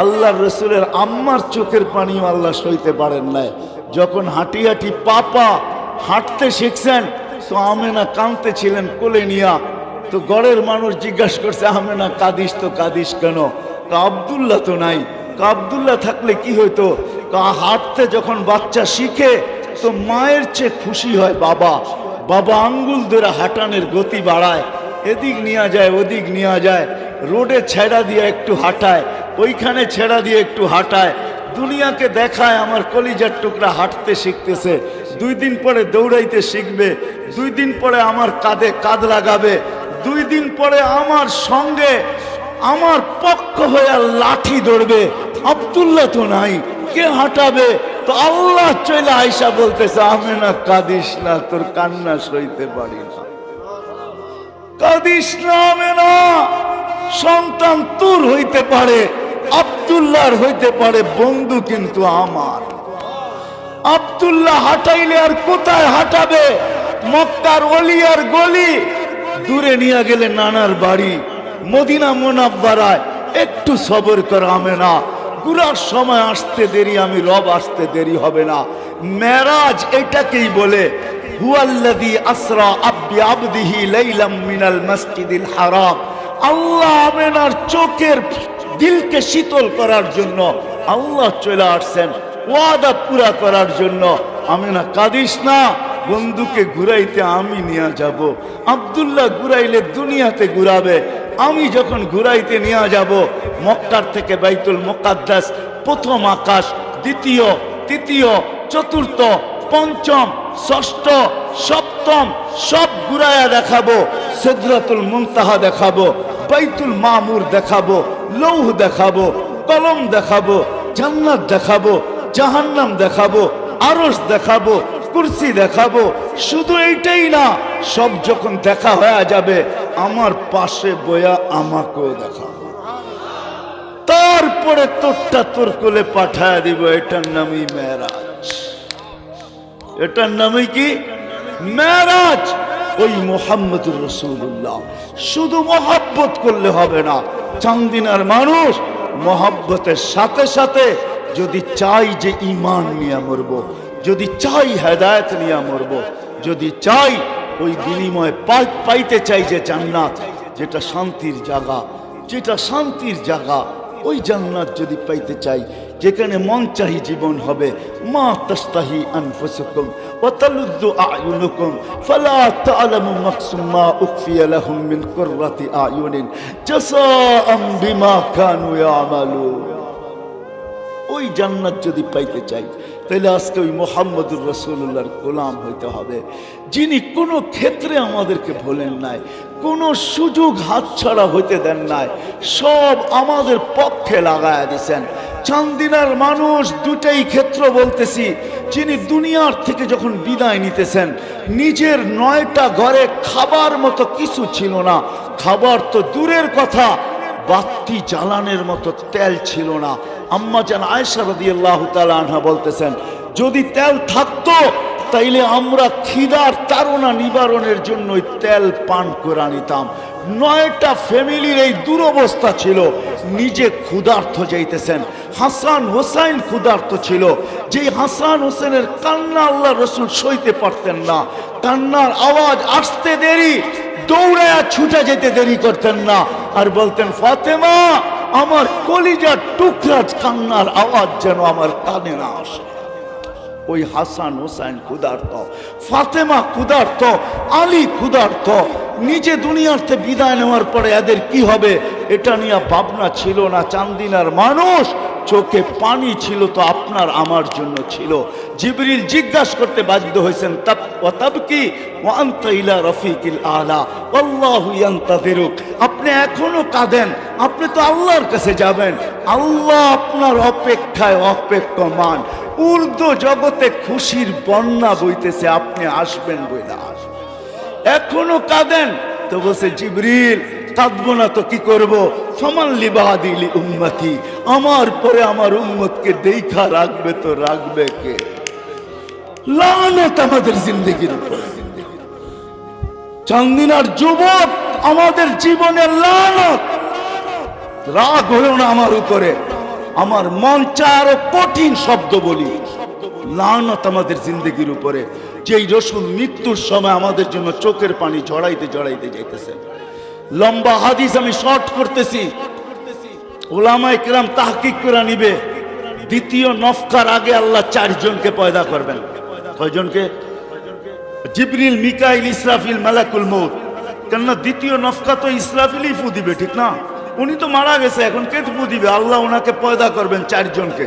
S1: আল্লাহর রসুলের আম্মার চোখের পানিও আল্লাহ সইতে পারেন নাই। যখন হাঁটি হাঁটি পাপা হাঁটতে শিখছেন তো আমেনা কাঁদতে ছিলেন কোলে নিয়া। তো গড়ের মানুষ জিজ্ঞাসা করছে, আমেনা কাঁদিস তো কাঁদিস কেন? তো আব্দুল্লাহ তো নাই। আব্দুল্লাহ থাকলে কি হইতো? হাঁটতে যখন বাচ্চা শিখে তো মায়ের চেয়ে খুশি হয় বাবা। বাবা আঙ্গুল ধরে হাঁটানোর গতি বাড়ায়, এদিক নিয়ে যায় ওদিক নিয়ে যায়, রোডে ছেড়া দিয়ে একটু হাঁটায়, ওইখানে ছেড়া দিয়ে একটু হাঁটায়, দুনিয়াকে দেখায় আমার কলিজার টুকরা হাঁটতে শিখতেছে। 2 দিন পরে দৌড়াইতে শিখবে, 2 দিন পরে আমার কাঁধে কাঁধ লাগাবে, 2 দিন পরে আমার সঙ্গে আমার পক্ষ হয়ে লাঠি ধরবে। আব্দুল্লাহ তো নাই, কে হাঁটাবে? তো আল্লাহ চলে আয়সা বলতেছে, আমেনা কাঁদিস না, তোর কান্না সইতে পারি না, কাঁদিস না আমেনা। সন্তান তোর হইতে পারে, আব্দুল্লাহর হইতে পারে, বন্ধু কিন্তু আমার। আব্দুল্লাহ হাঁটাইলে আর কোথায় হাঁটাবে? মক্কার অলিয়ার গলি, দূরে নিয়ে গেলে নানার বাড়ি, মদিনা মুনাব্বারায়। একটু সবর কর আমেনা, ঘুরার সময় আসতে দেরি, আমি রব আসতে দেরি হবে না। মেরাজ এটাকেই বলে, হুয়াল্লাযী আসরা বিআবদিহি লাইলাম মিনাল মসজিদিল হারাম। আল্লাহ আমেনার চোখের দিলকে শীতল করার জন্য আল্লাহ চলে আসছেন, ওয়াদা পুরা করার জন্য। আমেনা কাঁদিস না, বন্ধুকে ঘুরাইতে আমি নিয়ে যাব। আব্দুল্লাহ ঘুরাইলে দুনিয়াতে ঘুরাবে, আমি যখন ঘুরাইতে নিয়ে যাব মক্কার থেকে বাইতুল মুকাদ্দাস, প্রথম আকাশ, দ্বিতীয়, তৃতীয়, চতুর্থ, পঞ্চম, ষষ্ঠ, সপ্তম সব ঘুরাইয়া দেখাবো। সিদরাতুল মুনতাহা দেখাবো, বাইতুল মামুর দেখাবো, লৌহ দেখাবো, কলম দেখাবো, জান্নাত দেখাবো, জাহান্নাম দেখাবো, আরশ দেখাবো, কুরসি দেখাবো। শুধু এইটাই না, সব যখন দেখা হয়ে যাবে আমার পাশে বয়া আমাকেও দেখাবো, তারপরে তোরটা তোর কোলে পাঠায় দিব। এটার নামই মেরাজ। এটার নামই কি? মেরাজ। ওই মুহাম্মদুর রাসূলুল্লাহ। শুধু মহব্বত করলে হবে না। চান্দিনার মানুষ মহব্বতের সাথে সাথে যদি চাই যে ঈমান নিয়ে মরবো, যদি চাই হেদায়েত নিয়ে মরবো, যদি চাই ওই বিনিময়ে পাইতে চাই যে জান্নাত, যেটা শান্তির জায়গা, যেটা শান্তির জায়গা, ওই জান্নাত যদি পাইতে চাই, যেখানে মন চাহি জীবন হবে। মা তাস্তাহি আনফুসুকুম ওয়া তালুযু আ'য়ুনুকুম ফালা তা'লামু নাফসুম মা উখফিয়া লাহুম মিন কুররাতি আ'য়ুনিন জাযাআম বিমা কানু ইয়ামালুন। ওই জান্নাত যদি পাইতে চাই তাহলে আজকে ওই মুহাম্মদুর রাসূলুল্লাহর গোলাম হইতে হবে, যিনি কোনো ক্ষেত্রে আমাদেরকে ভোলেন নাই, কোনো সুযোগ হাতছাড়া হইতে দেন নাই, সব আমাদের পক্ষে লাগায়া দিয়েছেন। চান্দিনার মানুষ দুটাই ক্ষেত্র বলতেছি, যিনি দুনিয়ার থেকে যখন বিদায় নিতেছেন, নিজের 9টা ঘরে খাবার মতো কিছু ছিল না। খাবার তো দূরের কথা, বাতি জ্বালানোর মতো তেল ছিল না। আম্মা জান আয়েশা রাদিয়াল্লাহু তাআলা আনহা বলতেছেন, যদি তেল থাকতো তাইলে আমরা খিদার তাড়না নিবারণের জন্য তেল পান করে নিতাম। 9টা ফ্যামিলির এই দুরবস্থা ছিল, নিজে ক্ষুধার্ত যাইতেছেন, হাসান হোসেন ক্ষুধার্ত ছিল। যেই হাসান হোসেনের কান্না আল্লাহ রসুল সইতে পারতেন না, কান্নার আওয়াজ আসতে দেরি, দৌড়ায়া ছুটে যেতে দেরি করতেন না, আর বলতেন, ফাতেমা আমার কলিজার টুকরা কান্নার আওয়াজ যেন আমার কানে না আসে। ওই হাসান হোসেন ক্ষুধার্ত, ফাতেমা ক্ষুধার্ত, আলী ক্ষুধার্ত। নিজে দুনিয়াতে বিদায় নেওয়ার পরে এদের কি হবে এটা নিয়ে ভাবনা ছিল না। চান্দিনার মানুষ, চোখে পানি ছিল তো আপনার আমার জন্য ছিল। জিবরিল জিজ্ঞাসা করতে বাধ্য হয়েছেন, তাবকি ওয়া আনতা ইলা রফিকিল আলা আল্লাহু ইয়ান্তাযিরুক। আপনি এখনো কাঁদেন, আপনি তো আল্লাহর কাছে যাবেন, আল্লাহ আপনার অপেক্ষায় অপেক্ষমান। উর্দু জগতে খুশির বন্যা বইতেছে, আপনি আসবেন বইলা এখনো কাঁদেন। তো বলছে, জিবরিল কাঁদবো না তো কি করবো? ফামান লিবাদি লি উম্মতি, আমার পরে আমার উম্মতকে দেখা রাখবে তো রাখবে কে? লানত আমাদের জিন্দেগির উপরে। চান্দিনার যুবক, আমাদের জীবনের লানত। রাগ হলো না আমার উপরে, আমার মন চায় আরো কঠিন শব্দ বলি। লানত আমাদের জিন্দেগির উপরে। যেই রসুল মৃত্যুর সময় আমাদের জন্য চোখের পানি ঝরাইতে ঝরাইতে যাইতেছেন। লম্বা হাদিস আমি শর্ট করতেছি, ওলামায়ে কেরাম তাহকিক করে নিবে। দ্বিতীয় নফকার আগে আল্লাহ 4 জনকে পয়দা করবেন। কয়জনকে? জিবরিল, মিকাইল, ইসরাফিল, মালাকুল মউত। কেননা দ্বিতীয় নফকা তো ইসরাফিলই ফু দিবে, ঠিক না? উনি তো মারা গেছে, এখন কে ফু দিবে? আল্লাহ ওনাকে পয়দা করবেন 4 জনকে।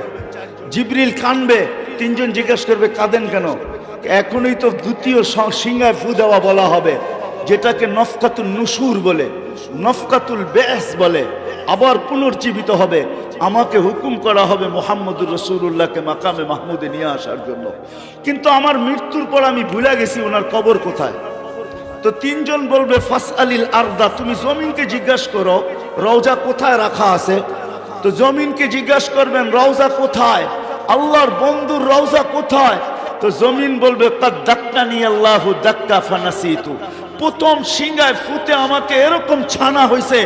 S1: জিবরিল কানবে, 3 জন জিজ্ঞেস করবে, কাঁদেন কেন? এখনই তো দ্বিতীয় সিংহায় ফু দেওয়া বলা হবে, যেটাকে নফকাতুল নুশুর বলে, নফকাতুল বেস বলে। আবার পুনর্জীবিত হবে, আমাকে হুকুম করা হবে মুহাম্মদুর রাসূলুল্লাহকে মাকামে মাহমুদে নিয়ে আসার জন্য। কিন্তু আমার মৃত্যুর পর আমি ভুলে গেছি ওনার কবর কোথায়। তো 3 জন বলবে, ফাসআলিল আরদা, তুমি জমিনকে জিজ্ঞাসা করো রওজা কোথায় রাখা আছে। তো জমিনকে জিজ্ঞাসা করবেন, রওজা কোথায়? আল্লাহর বন্ধুর রওজা কোথায়? তো জমিন বলবে, কাদ দাক্কানি আল্লাহু দাক্কা ফানাসিতু, প্রথম সিংহায় ফুতে আমাকে এরকম ছানা হয়েছে,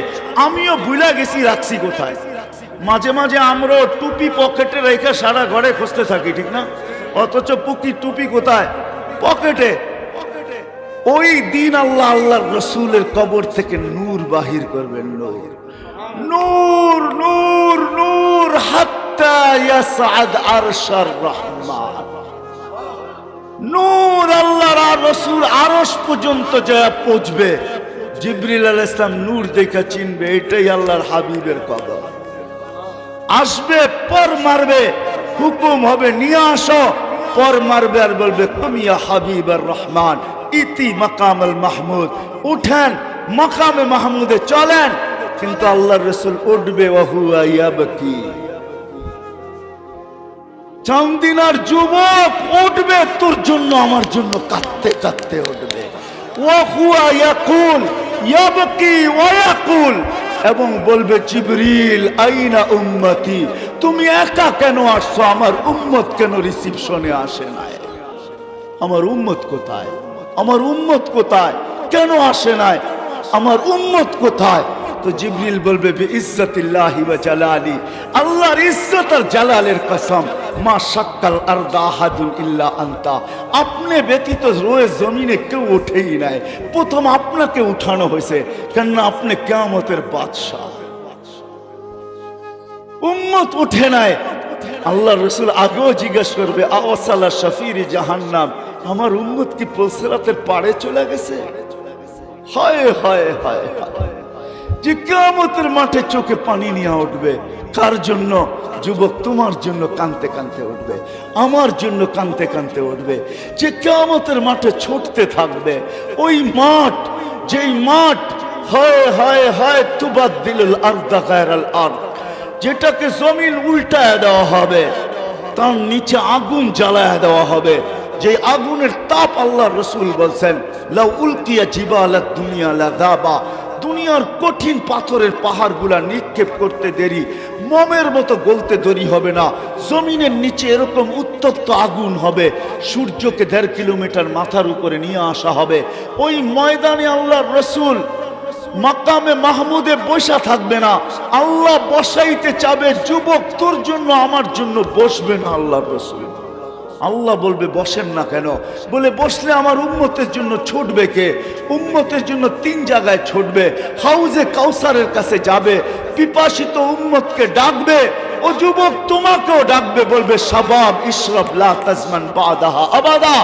S1: আমিও ভুলে গেছি রাখছি কোথায়। মাঝে মাঝে আমরা টুপি পকেটে রেখে সারা ঘরে খুঁজতে থাকি, ঠিক না? অথচ পুকি টুপি কোথায়? পকেটে। ওই দিন আল্লাহ আল্লাহর রসুলের কবর থেকে নূর বাহির করবেন, নূর নূর নূর নূর, হাত্তা ইয়াসআদ আরশার রহমান। নূর আল্লাহর আর রসুল আরশ পর্যন্ত যা পৌঁছবে। জিবরিল আলাইহিস সালাম নূর দেখা চিনবে, এটাই আল্লাহর হাবিবের কবর। আসবে, পর মারবে, হুকুম হবে নিয়ে আসো, পর মারবে আর বলবে, কুমিয়া হাবিবার রহমান ইতি মাকামাল মাহমুদ, উঠেন মাকামে মাহমুদে চলেন। কিন্তু আল্লাহর রাসূল উঠবে, ওয়াহুয়া ইয়াবকি। চান্দিনার যুবক উঠবে তোর জন্য আমার জন্য কাঁদতে কাঁদতে উঠবে, ওয়াহুয়া ইয়াকুল ইয়াবকি ওয়া ইয়াকুল, এবং বলবে, জিবরিল আইনা উম্মতি, তুমি একা কেন আসছো? আমার উম্মত কেন রিসিপশনে আসে নাই? আমার উম্মত কোথায়? আমার উম্মত কোথায়? কেন আসে নাই? আমার উম্মত কোথায়? তো জিবরিল বলবে, বিইজ্জাতিল্লাহি ওয়া জালালি, আল্লাহর ইজ্জত আর জালালের কসম, মা শাক্কাল আরদা আহাদুন ইল্লা আনতা, আপনি ব্যতীত রয়ে জমিনে কেউ ওঠেই নাই, প্রথম আপনাকে উঠানো হয়েছে, কেননা আপনি কিয়ামতের বাদশা। উম্মত উঠে নাই। আল্লাহর রাসূল আগেও জিজ্ঞাসা করবে, আওয়াসালা শাফিরি জাহান্নাম, আমার উম্মত কি পুলসিরাতের পাড়ে চলে গেছে? হায় হায় হায় হায়, যে কিয়ামতের মাঠে চোখে পানি নিয়ে উঠবে। কার জন্য? যুবক, তোমার জন্য কাঁদতে কাঁদতে উঠবে, আমার জন্য কাঁদতে কাঁদতে উঠবে। যে কিয়ামতের মাঠে ছুটতে থাকবে, ওই মাঠ, যেই মাঠ হায় হায় হায় তুবাদদিলুল আরদা গায়রাল আরদ, যেটাকে জমিন উল্টায় দেওয়া হবে, তার নিচে আগুন জ্বালায় দেওয়া হবে। যে আগুনের তাপ আল্লাহর রাসূল বলছেন, লাউ উলকিয়া জিবালাত দুনিয়া লাযাবা, দুনিয়ার কঠিন পাথরের পাহাড়গুলা নিক্ষেপ করতে দেরি, মোমের মতো গলতে দেরি হবে না। জমিনের নিচে এরকম উত্তপ্ত আগুন হবে, সূর্যকে 1.5 কিলোমিটার মাথার উপরে নিয়ে আসা হবে। ওই ময়দানে আল্লাহর রসুল মাকামে মাহমুদে বসা থাকবে না, আল্লাহ বসাইতে চাবে, যুবক তোর জন্য আমার জন্য বসবে না আল্লাহর রসুল। আল্লাহ বলবে বসেন না কেন? বলে বসলে আমার উম্মতের জন্য ছুটবে কে? উম্মতের জন্য 3 জায়গায় ছুটবে। হাউজে কাউসারের কাছে যাবে, পিপাসিত উম্মতকে ডাকবে, ও যুবক তোমাকেও ডাকবে, বলবে শাবাব ইশরাব লা তাজমান বাদাহা আবাদা,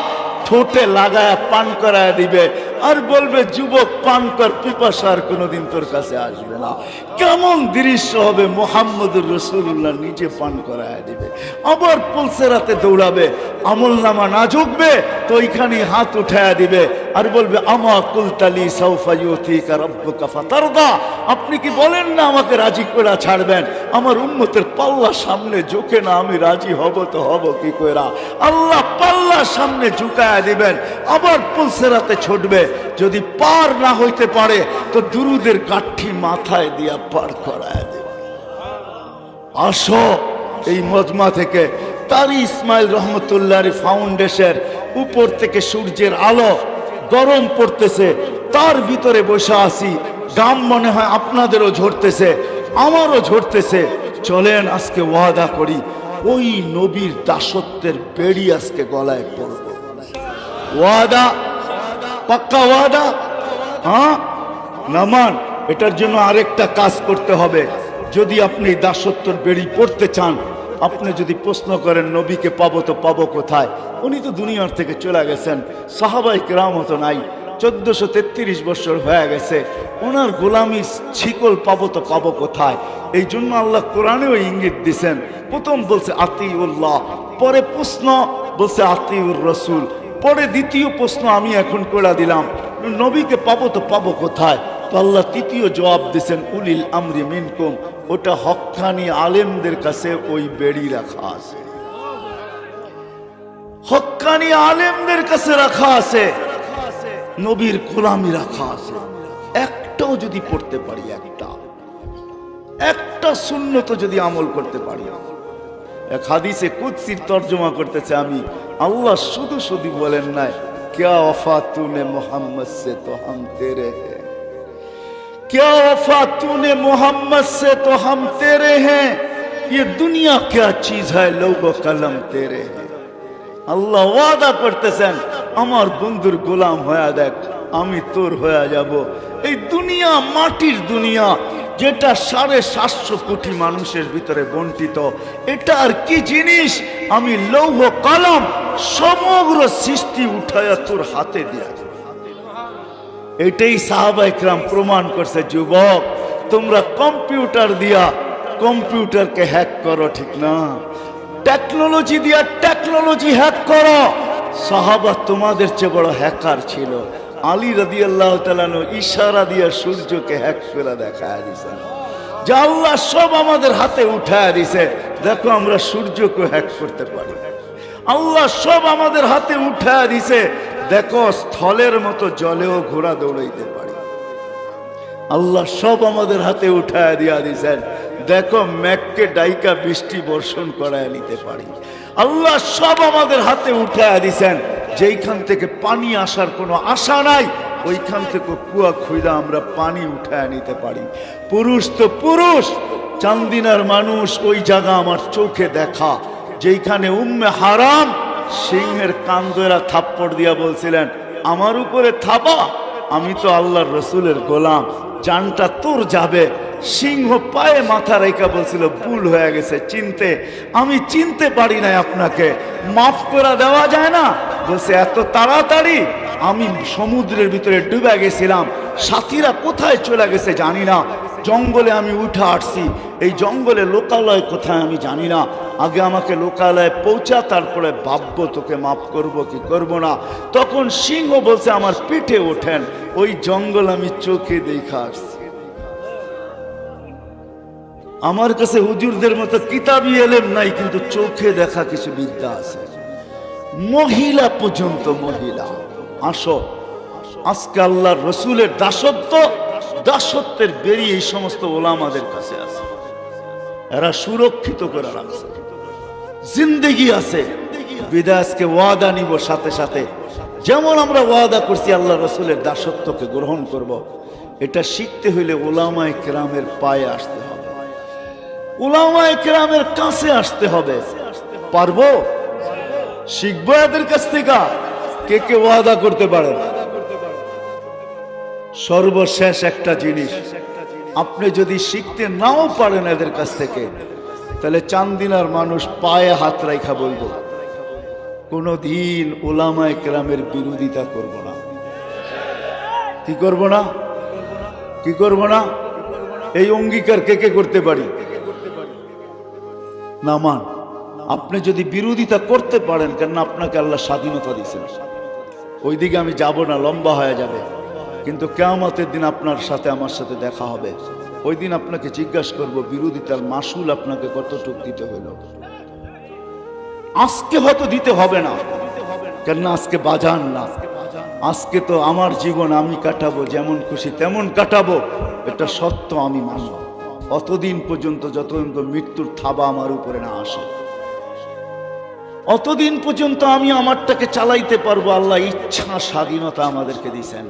S1: ঠোঁটে লাগায় পান করায় দিবে, আর বলবে যুবক পান কর, পিপাসা আর কোনোদিন তোর কাছে আসবে না। কেমন দৃশ্য হবে! মুহাম্মদুর রাসূলুল্লাহ নিজে পান করায় দিবে, আবার পুলসেরাতে দৌড়াবে, আমল নামা না ঝুঁকবে তো ওইখানে হাত উঠায় দিবে আর বলবে আমা কুলতালি সাউফা ইউতিকা রাব্বুকা ফাতারদা, আপনি কি বলেন না আমাকে রাজি করে ছাড়বেন? আমার উম্মতের পাল্লা সামনে ঝুঁকে না আমি রাজি হব তো হব কি কইরা? আল্লাহ পাল্লা সামনে ঝুঁকায় দিবেন, আবার পুলসেরাতে ছুটবে। যদি পার না হইতে পারে তো দুরুদের কাঠি মাথায় দিয়া পার করায় দেবে। আসো এই মজমা থেকে তারি ইসমাইল রহমতুল্লাহর ফাউন্ডেশন, উপর থেকে সূর্যের আলো গরম পড়তেছে, তার ভিতরে বসে আছি, গাম মনে হয় আপনাদেরও ঝরতেছে, আমারও ঝরতেছে। চলেন আজকে ওয়াদা করি, ওই নবীর দাসত্বের বেড়ি আজকে গলায় পড়ব। ওয়াদা, পাক্কা ওয়াদা। হ্যাঁ, নামান। এটার জন্য আরেকটা কাজ করতে হবে। যদি আপনি দাসত্বের বেড়ি পড়তে চান, আপনি যদি প্রশ্ন করেন নবীকে পাবো তো পাবো কোথায়? উনি তো দুনিয়ার থেকে চলে গেছেন, সাহাবায়ে কেরাম তো নাই, 1433 বছর হয়ে গেছে, ওনার গোলামির শিকল পাবো তো পাবো কোথায়? এই জন্য আল্লাহ কোরআনেও ইঙ্গিত দিছেন। প্রথম বলছে আতিউল্লাহ, পরে প্রশ্ন বলছে আতিউর রসুল, পরে দ্বিতীয় প্রশ্ন আমি এখন করে দিলাম, নবীকে পাবো তো পাবো কোথায়? তো আল্লাহ তৃতীয় জবাব দিছেন উলিল আমরি মিনকুম, ওটা হক্কানি আলেমদের কাছে ওই বেড়ি রাখা আছে, হক্কানি আলেমদের কাছে রাখা আছে, নবীর গোলামি রাখা আছে। একটাও যদি পড়তে পারি, একটা সুন্নত যদি আমল করতে পারি। এক হাদিসে কুদসির তর্জমা করতেছে আমি, আল্লাহ শুধু শুধু বলেন নাই क्या वफा तूने मोहम्मद से तो हम तेरे हैं, क्या वफा तूने मोहम्मद से तो हम तेरे हैं, ये दुनिया क्या चीज है लोगो कलम तेरे हैं। আল্লাহ ওয়াদা করতেছেন আমার বন্ধুর গোলাম হয়ে দেখ, আমি তোর হয়ে যাব। এই দুনিয়া মাটির দুনিয়া, যেটা 750 কোটি মানুষের ভিতরে বন্টিত, এটা আর কি জিনিস? আমি লৌহ কলম সমগ্র সৃষ্টি উঠায়া তোর হাতে দিয়া। এটাই সাহাবায়ে কেরাম প্রমাণ করছে। যুবক, তোমরা কম্পিউটার দিয়া কম্পিউটারকে হ্যাক করো, ঠিক না? টেকনোলজি দিয়া টেকনোলজি হ্যাক করো। সাহাবা তোমাদের চেয়ে বড় হ্যাকার ছিল। আলী রাদিয়াল্লাহু তাআলা ইশারা দিয়া সূর্যকে হ্যাক করে দেখায় দিয়েছেন, যে আল্লাহ সব আমাদের হাতে উঠায় দিছে, দেখো আমরা সূর্যকে হ্যাক করতে পারি। আল্লাহ সব আমাদের হাতে উঠায় দিছে, দেখো স্থলের মতো জলেও ঘোড়া দৌড়াইতে পারি। আল্লাহ সব আমাদের হাতে উঠায় দিয়া দিছেন, দেখো মেঘকে ডাইকা বৃষ্টি বর্ষণ করায় নিতে পারি। আল্লাহ সব আমাদের হাতে উঠায় দিছেন, যেইখান থেকে পানি আসার কোনো আশা নাই, ওইখান থেকে কুয়া খুইলা আমরা পানি উঠায় নিতে পারি। পুরুষ তো পুরুষ, চান্দিনার মানুষ, ওই জায়গা আমার চোখে দেখা, যেইখানে উম্মে হারাম সিংহের কান ধরে থাপ্পড় দিয়া বলছিলেন আমার উপরে থাবা, আমি তো আল্লাহর রসুলের গোলাম, জানটা তোর যাবে। সিংহ পায়ে মাথা রেখা বলছিল ভুল হয়ে গেছে, আমি চিনতে পারি না, আপনাকে মাফ করে দেওয়া যায় না? বলছে এত তাড়াতাড়ি? আমি সমুদ্রের ভিতরে ডুবে গেছিলাম, সাথীরা কোথায় চলে গেছে জানি না, জঙ্গলে আমি উঠে আসছি, এই জঙ্গলে লোকালয় কোথায় আমি জানি না, আগে আমাকে লোকালয়ে পৌঁছা, তারপরে ভাববো তোকে মাফ করব কি করব না। তখন সিংহ বলছে আমার পিঠে ওঠেন, ওই জঙ্গল আমি চোখে দেখা আসছি। আমার কাছে হুজুরদের মতো কিতাবি এলেম নাই, কিন্তু চোখে দেখা কিছু বিদ্যা আছে। মহিলা পর্যন্ত, মহিলা। আসো আজকে আল্লাহর রসুলের দাসত্ব দাসত্বের বেরিয়ে এই সমস্ত ওলামাদের কাছে আছে। এরা সুরক্ষিত করে রাখছে, জিন্দেগি আছে। বিদাসকে ওয়াদা নিব সাথে সাথে, যেমন আমরা ওয়াদা করছি আল্লাহ রসুলের দাসত্বকে গ্রহণ করব। এটা শিখতে হইলে উলামায়ে কেরামের পায়ে আসতে হবে, উলামায়ে কেরামের কাছে আসতে হবে। পারবো? শিখবো এদের কাছ থেকে? কে কে ওয়াদা করতে পারে? সর্বশেষ একটা জিনিস, আপনি যদি শিখতে নাও পারেন এদের কাছ থেকে, তাহলে চান্দিনার মানুষ পায়ে হাত রাখা বলবো, কোনদিন উলামায়ে কেরামের বিরোধিতা করব না। কি করব না? কি করব না? এই অঙ্গীকার কে কে করতে পারি? না মান। আপনি যদি বিরোধিতা করতে পারেন, কেন আপনাকে আল্লাহ স্বাধীনতা দিয়েছেন। ওইদিকে আমি যাব না, লম্বা হয়ে যাবে। কিন্তু কিয়ামতের দিন আপনার সাথে আমার সাথে দেখা হবে। ওই দিন আপনাকে জিজ্ঞাসা করব, বিরোধিতার মাসুল আপনাকে কতটুকু দিতে হইল। আজকে হয়তো দিতে হবে না, কেন আজকে বাজান না। আজকে তো আমার জীবন আমি কাটাবো, যেমন খুশি তেমন কাটাবো, এটা সত্য আমি মানব। অতদিন পর্যন্ত, যতদিন মৃত্যুর থাবা আমার উপরে না আসে, অতদিন পর্যন্ত আমি আমারটাকে চালাইতে পারবো। আল্লাহ ইচ্ছা স্বাধীনতা আমাদেরকে দিয়েছেন।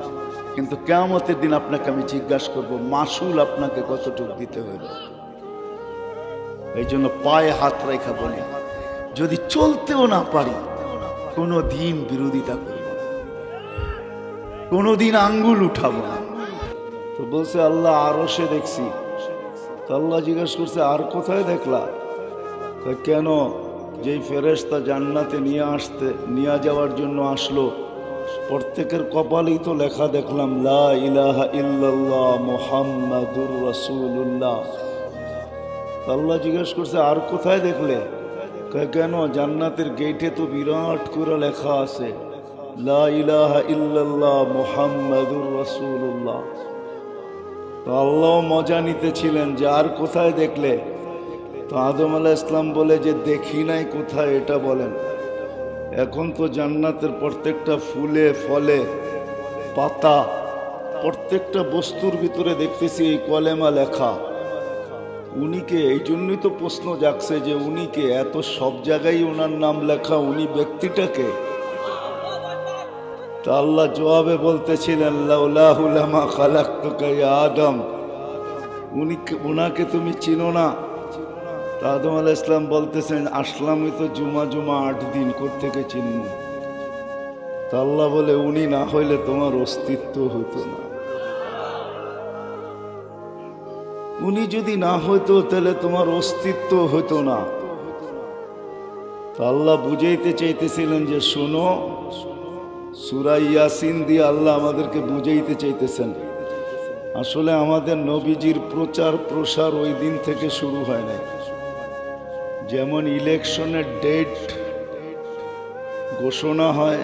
S1: কিন্তু কিয়ামতের দিন আপনাকে আমি জিজ্ঞাসা করব, মাসুল আপনাকে কতটুকু দিতে হইল। এই জন্য পায়ে হাত রেখা বলি, যদি চলতেও না পারি, কোনো দিন বিরোধিতা করব না, কোনোদিন আঙ্গুল উঠাবো না। তো বলছে আল্লাহ আরশে দেখছি। তো আল্লাহ জিজ্ঞাসা করছে, আর কোথায় দেখলা? কেন? যেই ফেরেশতা জান্নাতে নিয়ে যাওয়ার জন্য আসলো, প্রত্যেকের কপালেই তো লেখা দেখলাম, লা ইলাহা ইল্লাল্লাহ মুহাম্মাদুর রাসূলুল্লাহ। আল্লাহ জিজ্ঞেস করছে, আর কোথায় দেখলে? কেন? জান্নাতের গেটে তো বিরাট করে লেখা আছে, লা ইলাহা ইল্লাল্লাহ মুহাম্মাদুর রাসূলুল্লাহ। তো আল্লাহ মজা নিতেছিলেন যে আর কোথায় দেখলে? তো আদম আলাইহিস সালাম বলে যে দেখি নাই কোথায়, এটা বলেন। এখন তো জান্নাতের প্রত্যেকটা ফুলে ফলে পাতা, প্রত্যেকটা বস্তুর ভিতরে দেখতেছি এই কলেমা লেখা। উনিকে, এই জন্যই তো প্রশ্ন জাগছে যে উনিকে, এত সব জায়গায় ওনার নাম লেখা, উনি ব্যক্তিটাকে। তা আল্লাহ জবাবে বলতেছিলেন, লাউলাহু লামা খালাকতুকা ইয়া আদম, উনাকে তুমি চিনো না? তা আদম আলাইহিস সালাম বলতেছেন, আসলামই তো জুমা 8 দিন, কোত্থেকে চিনব? তা আল্লাহ বলে, উনি না হইলে তোমার অস্তিত্ব হতো না। উনি যদি না হইতো তাহলে তোমার অস্তিত্ব হতো না। তা আল্লাহ বুঝাইতে চাইতেছিলেন যে শোনো, সূরা ইয়াসিন দিয়ে আল্লাহ আমাদেরকে বুঝাইতে চাইতেছেন, আসলে আমাদের নবীজির প্রচার প্রসার ওই দিন থেকে শুরু হয় নাই। যেমন ইলেকশনের ডেট ঘোষণা হয়,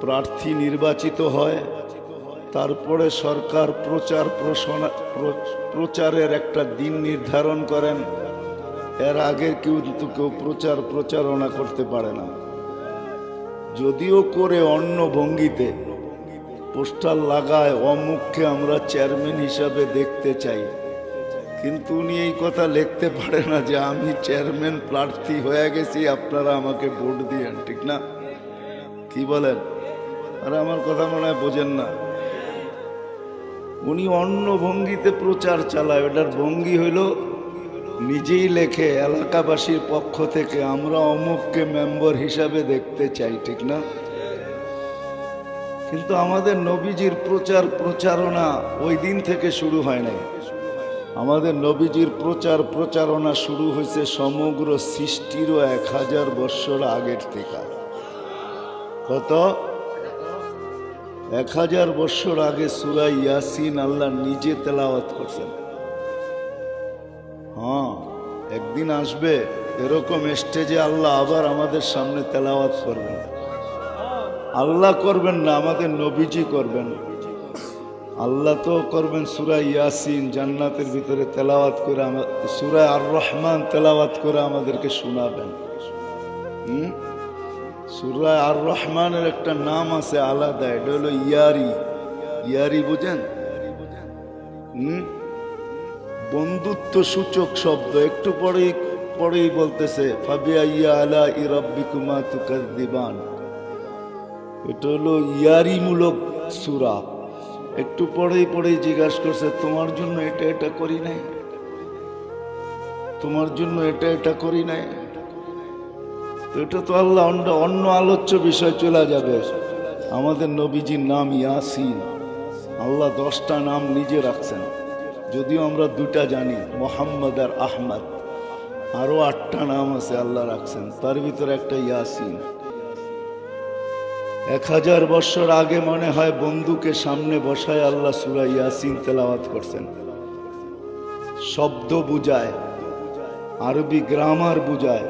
S1: প্রার্থী নির্বাচিত হয়, তারপরে সরকার প্রচারের একটা দিন নির্ধারণ করেন। এর আগে কেউ প্রচারণা করতে পারে না। যদিও করে অন্য ভঙ্গিতে পোস্টার লাগায়, অমুককে আমরা চেয়ারম্যান হিসাবে দেখতে চাই, কিন্তু উনি এই কথা লিখতে পারে না যে আমি চেয়ারম্যান প্রার্থী হয়ে গেছি, আপনারা আমাকে ভোট দিয়েন। ঠিক না? কি বলেন? আর আমার কথা মনে হয় বোঝেন না। উনি অন্য ভঙ্গিতে প্রচার চালায়। ওটার ভঙ্গি হইল নিজেই লেখে এলাকাবাসীর পক্ষ থেকে, আমরা অমুককে মেম্বার হিসাবে দেখতে চাই। ঠিক না? কিন্তু আমাদের নবীজির প্রচারণা ওই দিন থেকে শুরু হয় নাই। আমাদের নবীজির প্রচারণা শুরু হয়েছে সমগ্র সৃষ্টিরও 1000 বৎসর আগের থেকে। কত? 1000 বৎসর আগে সূরা ইয়াসিন আল্লাহ নিজে তেলাওয়াত করছেন। হ্যাঁ, একদিন আসবে এরকম স্টেজে আল্লাহ আবার আমাদের সামনে তেলাওয়াত করবেন। আল্লাহ করবেন না, আমাদের নবীজি করবেন। আল্লাহ তো করবেন সূরা ইয়াসিন জান্নাতের ভিতরে তেলাওয়াত করে, সূরা আর রহমান তেলাওয়াত করে আমাদেরকে শোনাবেন। সূরা আর রহমানের একটা নাম আছে আলাদা, এটা হলো ইয়ারি। ইয়ারি বুঝেন? বন্ধুত্ব সূচক শব্দ। একটু পরেই বলতেছে ফাবিআইয়ি আলাই রাব্বিকুমা তুকাযযিবান। এটা হলো ইয়ারিমূলক সূরা। একটু পরেই জিজ্ঞাসা করছে তোমার জন্য এটা করি নাই, তোমার জন্য এটা করি নাই। এটা তো আল্লাহ অন্য আলোচ্য বিষয় চলে যাবে। আমাদের নবীজির নাম ইয়াসিন। আল্লাহ 10টা নাম নিজে রাখছেন, যদিও আমরা 2টা জানি, মোহাম্মদ আর আহমদ। আরো 8টা নাম আছে আল্লাহ রাখছেন, তার ভিতরে একটা ইয়াসিন। 1000 বছর আগে মনে হয় বন্ধুকে সামনে বসায় আল্লাহ সূরা ইয়াসিন তেলাওয়াত করছেন। শব্দ বুঝায়, আরবি গ্রামার বুঝায়,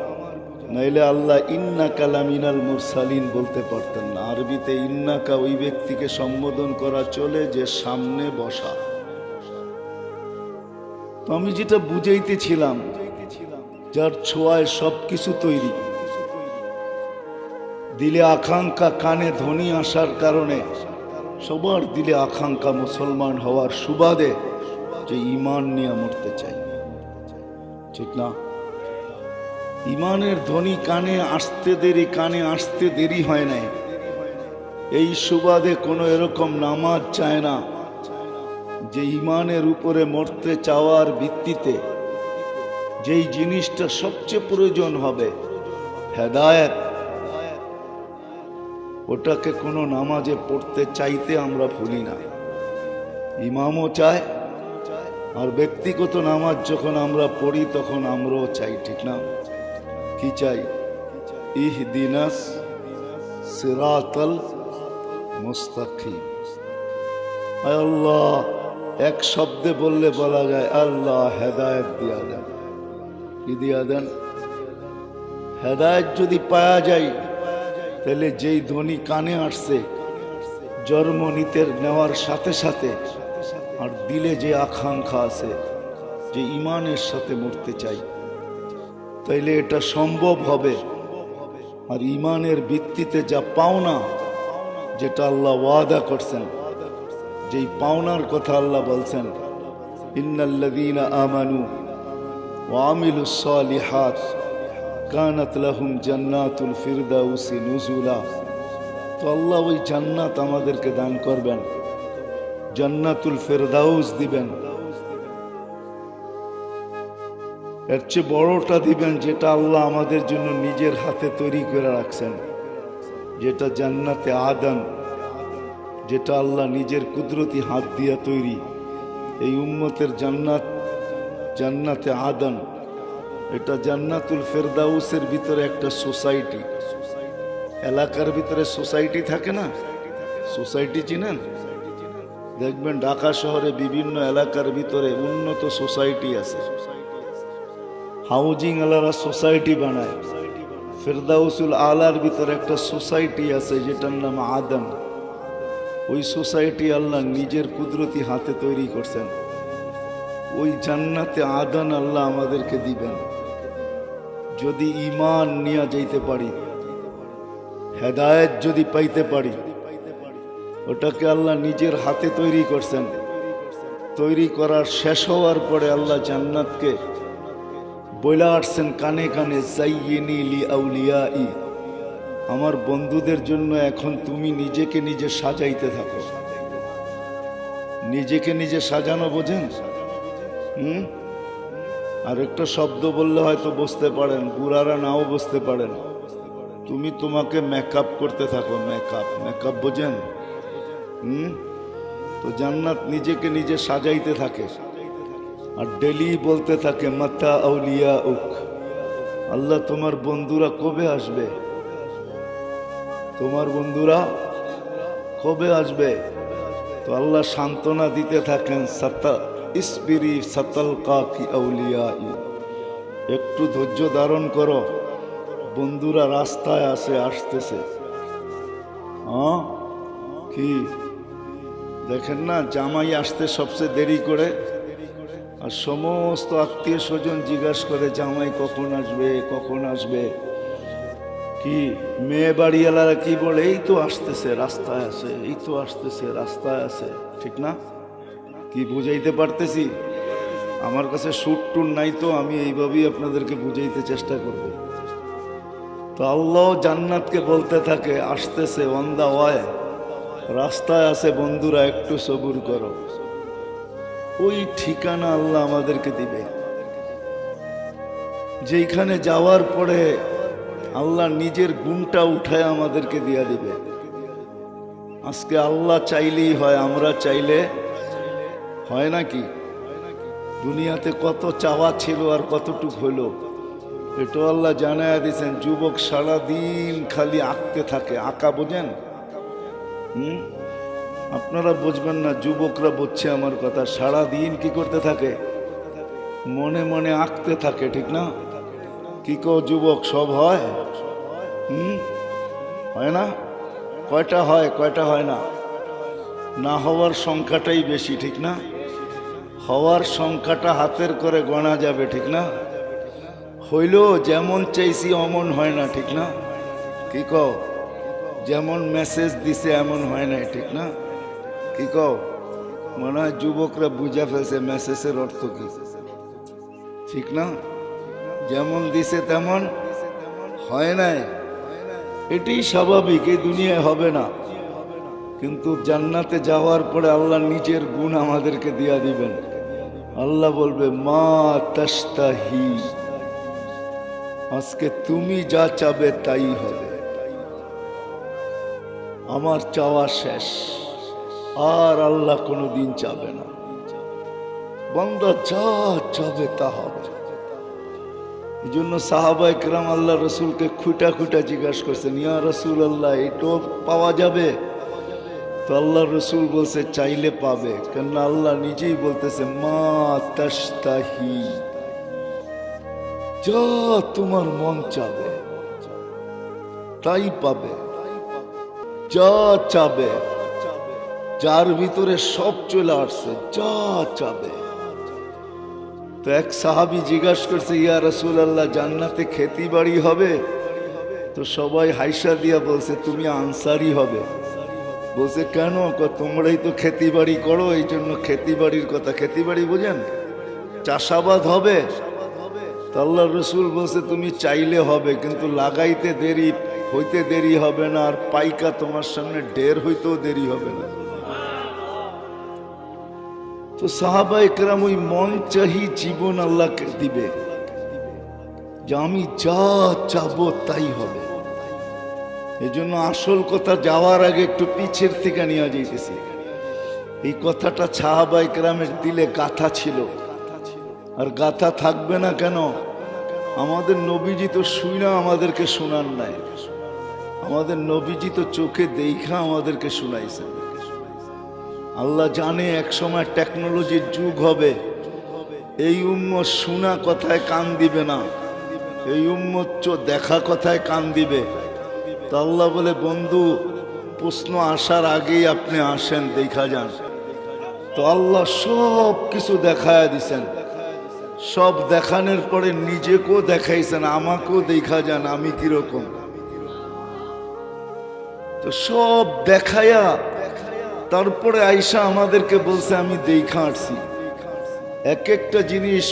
S1: নাইলে আল্লাহ ইন্নাকা লামিনাল মুরসালিন বলতে পারতেন না। আরবিতে ইন্নাকা ওই ব্যক্তিকে সম্বোধন করা চলে যে সামনে বসা। তো আমি যেটা বুঝাইতেছিলাম, যার ছোঁয়ায় সবকিছু তৈরি, দিলে আকাঙ্ক্ষা, কানে ধ্বনি আসার কারণে সবার দিলে আকাঙ্ক্ষা মুসলমান হওয়ার সুবাদে যে ঈমান নিয়ে মরতে চাই, ঠিক না? ঈমানের ধ্বনি কানে আসতে দেরি হয় নাই। এই সুবাদে কোনো এরকম নামাজ চায় না যে ঈমানের উপরে মরতে চাওয়ার ভিত্তিতে যেই জিনিসটা সবচেয়ে প্রয়োজন হবে, হেদায়েত, ওটাকে কোনো নামাজে পড়তে চাইতে আমরা ভুলি না। ইমামও চায়, আর ব্যক্তিগত নামাজ যখন আমরা পড়ি তখন আমরাও চাই, ঠিক না? কি চাই? ইহদিনাস সিরাতাল মুস্তাকিম। আল্লাহ এক শব্দে বললে বলা যায় আল্লাহ হেদায়েত দিয়া দেন। কি দিয়া দেন? হেদায়েত যদি পাওয়া যায় তাহলে যেই ধ্বনি কানে আসছে জন্ম নেওয়ার সাথে সাথে, আর দিলে যে আকাঙ্ক্ষা আছে যে ঈমানের সাথে মরতে চাই, তাইলে এটা সম্ভব হবে। আর ঈমানের ভিত্তিতে যা পাওনা, যেটা আল্লাহ ওয়াদা করছেন, যেই পাওনার কথা আল্লাহ বলছেন, ইন্নাল্লাযীনা আমানু ওয়া আমিলুস সালিহাত কানাত লাহুম জান্নাতুল ফিরদাউসি নুজুলা। তো আল্লাহ ওই জান্নাত আমাদেরকে দান করবেন, জান্নাতুল ফিরদাউস দিবেন। এর চেয়ে বড়টা দিবেন যেটা আল্লাহ আমাদের জন্য নিজের হাতে তৈরি করে রাখছেন, যেটা জান্নাতে আদন, যেটা আল্লাহ নিজের কুদরতি হাত দিয়ে তৈরি। এই উম্মতের জান্নাতে আদন, এটা জান্নাতুল ফেরদাউসের ভিতরে একটা সোসাইটি। এলাকার ভিতরে সোসাইটি থাকে না? সোসাইটি চিনেন? দেখবেন ঢাকা শহরে বিভিন্ন এলাকার ভিতরে উন্নত সোসাইটি আছে। হাউজিং আলারা সোসাইটি বানায়। ফেরদাউসুল আলার ভিতরে একটা সোসাইটি আছে যেটার নাম আদম। ওই সোসাইটি আল্লাহ নিজের কুদরতি হাতে তৈরি করছেন। ওই জান্নাতে আদন আল্লাহ আমাদেরকে দিবেন যদি ঈমান নিয়ে যাইতে পারি, হেদায়েত যদি পাইতে পারি। ওটাকে আল্লাহ নিজের হাতে তৈরি করছেন। তৈরি করার শেষ হওয়ার পরে আল্লাহ জান্নাতকে বইলা আসছেন কানে কানে, যাইয়িনি লি আউলিয়াই, আমার বন্ধুদের জন্য এখন তুমি নিজেকে নিজে সাজাইতে থাকো। নিজেকে নিজে সাজানো বোঝেন? আর একটা শব্দ বললে হয়তো বুঝতে পারেন, বুড়ারা নাও বুঝতে পারেন। তুমি তোমাকে মেকআপ করতে থাকো। মেকআপ বোঝেন? তো জান্নাত নিজেকে নিজে সাজাইতে থাকে আর ডেলি বলতে থাকে মাতা আউলিয়া উক, আল্লাহ তোমার বন্ধুরা কবে আসবে, তোমার বন্ধুরা কবে আসবে। তো আল্লাহ সান্ত্বনা দিতে থাকেন, ইসবিরি সাতালকা কি আউলিয়াই, একটু ধৈর্য ধারণ করো, বন্ধুরা রাস্তায় আসতেছে। কি দেখেন না, জামাই আসতে সবচেয়ে দেরি করে, আর সমস্ত আত্মীয় স্বজন জিজ্ঞাসা করে জামাই কখন আসবে। কি মেয়ে বাড়িওয়ালারা কি বলে, এই তো আসতেছে রাস্তায় আছে, এই তো আসতেছে রাস্তায় আছে, ঠিক না? কি বুঝাইতে পারতেছি? আমার কাছে সুর টুর নাই, তো আমি এইভাবেই আপনাদেরকে বুঝাইতে চেষ্টা করব। তো আল্লাহ জান্নাতকে বলতে থাকে, আসতেছে অন দা ওয়ে, রাস্তায় আছে বন্ধুরা, একটু সবুর করো। ওই ঠিকানা আল্লাহ আমাদেরকে দিবে, যেখানে যাওয়ার পরে আল্লাহ নিজের গুণটা উঠায় আমাদেরকে দিয়া দিবে। আজকে আল্লাহ চাইলেই হয়, আমরা চাইলে হয় নাকি? দুনিয়াতে কত চাওয়া ছিল আর কতটুক হইল, এটা আল্লাহ জানায়া দিয়েছেন। যুবক সারাদিন খালি আঁকতে থাকে, আঁকা বোঝেন? আপনারা বুঝবেন না, যুবকরা বুঝছে আমার কথা। সারাদিন কি করতে থাকে? মনে মনে আঁকতে থাকে, ঠিক না? কি কো যুবক, সব হয়? হয় না? কয়টা হয়, কয়টা হয় না? না হওয়ার সংখ্যাটাই বেশি, ঠিক না? হওয়ার সংখ্যাটা হাতের করে গণা যাবে, ঠিক না? হইলেও যেমন চাইছি অমন হয় না, ঠিক না? কি কও? যেমন মেসেজ দিছে এমন হয় না, ঠিক না? কি কও? মনে হয় যুবকরা বুঝা ফেলছে মেসেজের অর্থ কি, ঠিক না? যেমন দিছে তেমন হয় নাই, এটাই স্বাভাবিক, এই দুনিয়ায় হবে না। কিন্তু জান্নাতে যাওয়ার পরে আল্লাহ নিজের গুণ আমাদেরকে দিয়া দিবেন। আল্লাহ বলবে, মা তাশতাহি, আজকে তুমি যা চাবে তাই হবে। আমার চাওয়া শেষ, আর আল্লাহ কোনোদিন চাবে না। বান্দা যা চাবে তা হবে। এই জন্য সাহাবায়ে কেরাম আল্লাহ রসুলকে খুঁটা খুঁটা জিজ্ঞাসা করছেন, ইয়া রসুল আল্লাহ, এটাও পাওয়া যাবে? তো আল্লাহ রসুল বলছে, চাইলে পাবে। কেননা আল্লাহ নিজেই বলতেছে, মা তাশতাহি, যা তোমার মন চাবে তাই পাবে। যা চাবে, যার ভিতরে সব চলে আসছে, যা চাবে। তো এক সাহাবী জিজ্ঞাসা করছে, ইয়া রাসূলুল্লাহ, জান্নাতে খেতি বাড়ি হবে? তো সবাই হাইসা দিয়া বলছে, তুমি আনসারি হবে। বলছে, কেন? তোমরাই তো খেতি বাড়ি করো, এই জন্য খেতি বাড়ির কথা। খেতি বাড়ি বুঝেন? চাষাবাদ হবে। তো আল্লাহ রসুল বলছে, তুমি চাইলে হবে, কিন্তু লাগাইতে দেরি হইতে দেরি হবে না, আর পাইকা তোমার সামনে ঢের হইতেও দেরি হবে না। তো সাহাবায়ে কেরাম ওই মন চাহি জীবন আল্লাহকে দিবে, যে আমি যা চাবো তাই হবে। এই জন্য আসল কথা যাওয়ার আগে একটু পিছের থেকে নিয়ে যাইতেছি। এই কথাটা সাহাবায়ে কেরামের দিলে গাথা ছিল, আর গাথা থাকবে না কেন? আমাদের নবীজি তো শুইনা আমাদেরকে শোনান নাই, আমাদের নবীজি তো চোখে দেখা আমাদেরকে শুনাইছেন। আল্লাহ জানে এক সময় টেকনোলজির যুগ হবে, এই উম্মত শোনা কথায় কান দিবে না, এই উম্মত দেখা কথায় কান দিবে। তো আল্লাহ বলে, বন্ধু, প্রশ্ন আসার আগেই আপনি আসেন, দেখা যান। তো আল্লাহ সব কিছু দেখায়া দিছেন। সব দেখানোর পরে নিজেকেও দেখাইছেন, আমাকেও দেখা যান আমি কিরকম। তো সব দেখায়া তারপরে আইসা আমাদেরকে বলছে, আমি দেখা আসছি। এক একটা জিনিস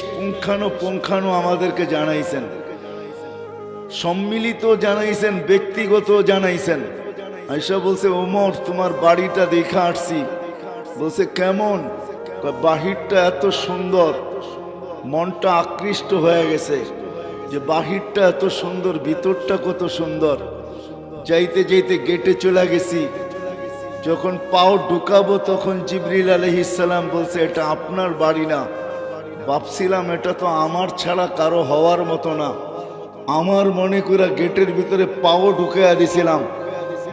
S1: পুঙ্খানো আমাদেরকে জানাইছেন, সম্মিলিত জানাইছেন, ব্যক্তিগত জানাইছেন। আইসা বলছে, ওমর, তোমার বাড়িটা দেখা আসছি। বলছে, কেমন? বাহিরটা এত সুন্দর, মনটা আকৃষ্ট হয়ে গেছে যে বাহিরটা এত সুন্দর, ভিতরটা কত সুন্দর। যাইতে যাইতে গেটে চলে গেছি, যখন পাও ঢুকাবো তখন জিবরিল আলাইহিস সালাম বলছে, এটা আপনার বাড়ি না। ভাবছিলাম এটা তো আমার ছাড়া কারো হওয়ার মতো না। আমার মনে করে গেটের ভিতরে পাও ঢুকাইয়া দিছিলাম।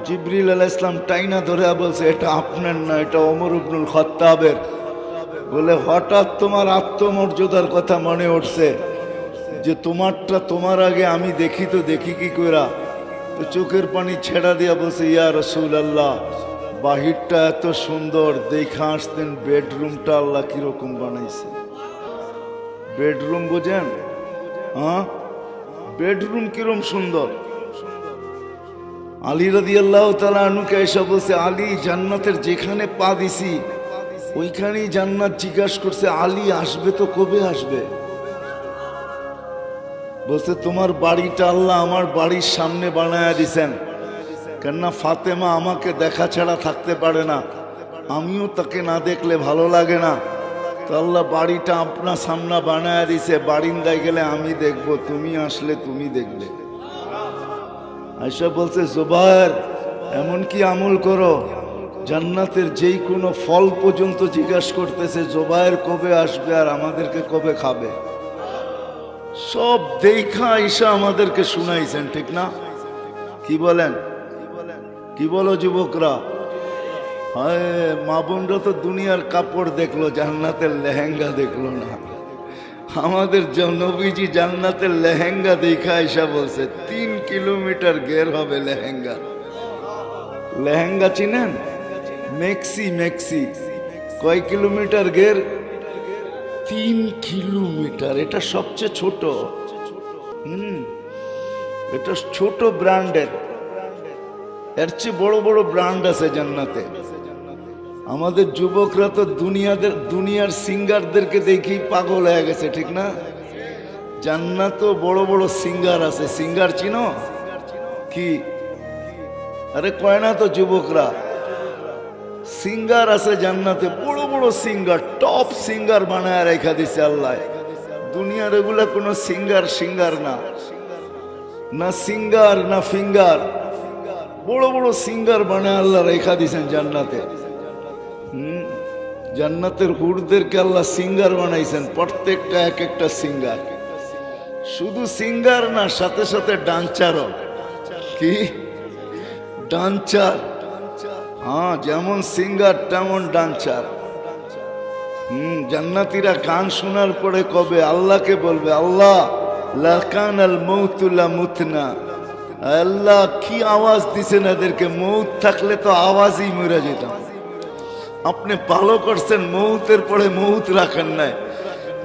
S1: জিবরিল আলাইহিস সালাম টাইনা ধরে বলছে, এটা আপনার না, এটা ওমর ইবনুল খাত্তাবের। বলে, হঠাৎ তোমার আত্মমর্যাদার কথা মনে উঠছে যে তোমারটা তোমার আগে আমি দেখি, তো দেখি কি কইরা? তো চোখের পানি ছেড়া দিয়া বলছে, ইয়া রাসূলুল্লাহ, বাহিরটা এত সুন্দর, দেখা আসতেন বেডরুমটা আল্লাহ কিরকম বানাইছে। বেডরুম বোঝেন? হ্যাঁ, বেডরুম কিরকম সুন্দর। আলী রাদিয়াল্লাহু তাআলা আনহুকে এসে বলছে, আলী, জান্নাতের যেখানে পা দিছি ওইখানেই জান্নাত জিজ্ঞাসা করছে, আলী আসবে তো কবে আসবে? বলছে, তোমার বাড়িটা আল্লাহ আমার বাড়ির সামনে বানায়া দিছেন, কেননা ফাতেমা আমাকে দেখা ছাড়া থাকতে পারে না, আমিও তাকে না দেখলে ভালো লাগে না, তো আল্লাহ বাড়িটা আপনার সামনে বানায়া দিছে, বারিন্দায় গেলে আমি দেখব, তুমি আসলে তুমি দেখবে। আয়েশা বলছে, জুবায়ের এমন কি আমল করো, জান্নাতের যেই কোনো ফল পর্যন্ত জিজ্ঞাসা করতেছে জুবায়ের কবে আসবে আর আমাদেরকে কবে খাবে। সব দেখা আয়েশা আমাদেরকে শুনাইছেন, ঠিক না? কি বলেন? কি বলো যুবকরা? হায়, মা বোনরা তো দুনিয়ার কাপড় দেখলো, জান্নাতের লেহেঙ্গা দেখলো না। আমাদের নবীজি জান্নাতের লেহেঙ্গা দেখা আয়েশা বলছে 3 কিলোমিটার ঘের হবে লেহেঙ্গা। লেহেঙ্গা চিনেন? মেক্সি, মেক্সি কয় কিলোমিটার ঘের? 3 কিলোমিটার। এটা সবচেয়ে ছোট। এটা ছোট ব্র্যান্ডের, এর চেয়ে বড় বড় ব্র্যান্ড আছে জান্নাতে। আমাদের যুবকরা তো দুনিয়ার সিঙ্গারদেরকে দেখি পাগল হয়ে গেছে, ঠিক না? জান্নাতে বড় বড় সিঙ্গার আছে। সিঙ্গার চিনো কি? আরে কয় না তো যুবকরা, সিঙ্গার আছে জান্নাতে, বড় বড় সিঙ্গার, টপ সিঙ্গার বানায় রেখা দিছে আল্লাহ। দুনিয়ার এগুলা কোনো সিঙ্গার না, না সিঙ্গার না ফিঙ্গার, বড় বড় সিঙ্গার বানায় আল্লাহ রেখা দিছেন জান্নাতে। জান্নাতের হুরদেরকে আল্লাহ সিঙ্গার বানাইছেন, প্রত্যেকটা এক একটা সিঙ্গার। শুধু সিঙ্গার না, সাথে সাথে ডান্সারও। কি ডান্সার? হ্যাঁ, যেমন সিঙ্গার তেমন ডান্সার। জান্নাতীরা গান শোনার পরে কবে আল্লাহকে বলবে, আল্লাহ লাকানাল মাউতু লা মুতনা, আল্লাহ কি আওয়াজ দিছেন এদেরকে, মৌত থাকলে তো আওয়াজই মরে যেতাম। আপনি ভালো করছেন মৌতের পরে মৌত রাখেন নাই,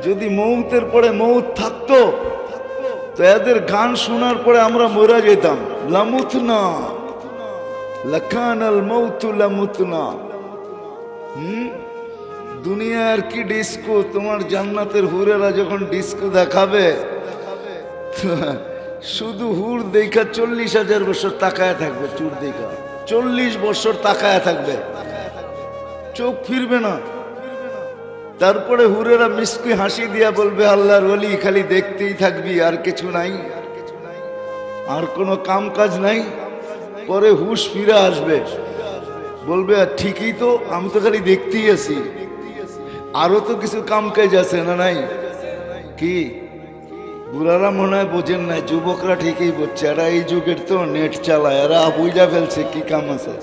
S1: যদি মৌতের পরে মৌত থাকতো তো এদের গান শোনার পরে আমরা মরে যেতাম। লামুতনা, লাকানাল মাউতু লা মুতনা। দুনিয়ার কি ডিস্কো, তোমার জান্নাতের হুরেরা যখন ডিস্কো দেখাবে, শুধু হুর দেখা 40,000 বছর তাকায় থাকবে। চুর দেখা 40 বছর তাকায় থাকবে, চোখ ফিরবে না। তারপরে হুরেরা মিষ্টি হাসি দিয়া বলবে, আল্লাহর ওলি খালি দেখতেই থাকবি, আর কিছু নাই, আর কোনো কাম কাজ নাই। পরে হুশ ফিরে আসবে, বলবে ঠিকই তো, আমি তো খালি দেখতেই আছি, আরো তো কিছু কাম কাজ আছে না নাই? কি বুড়ারা মনে হয় বোঝেন নাই, যুবকরা ঠিকই বুঝছে। এরা এই যুগের তো নেট চালায়, এরা বুঝা ফেলছে কি কাম আছে।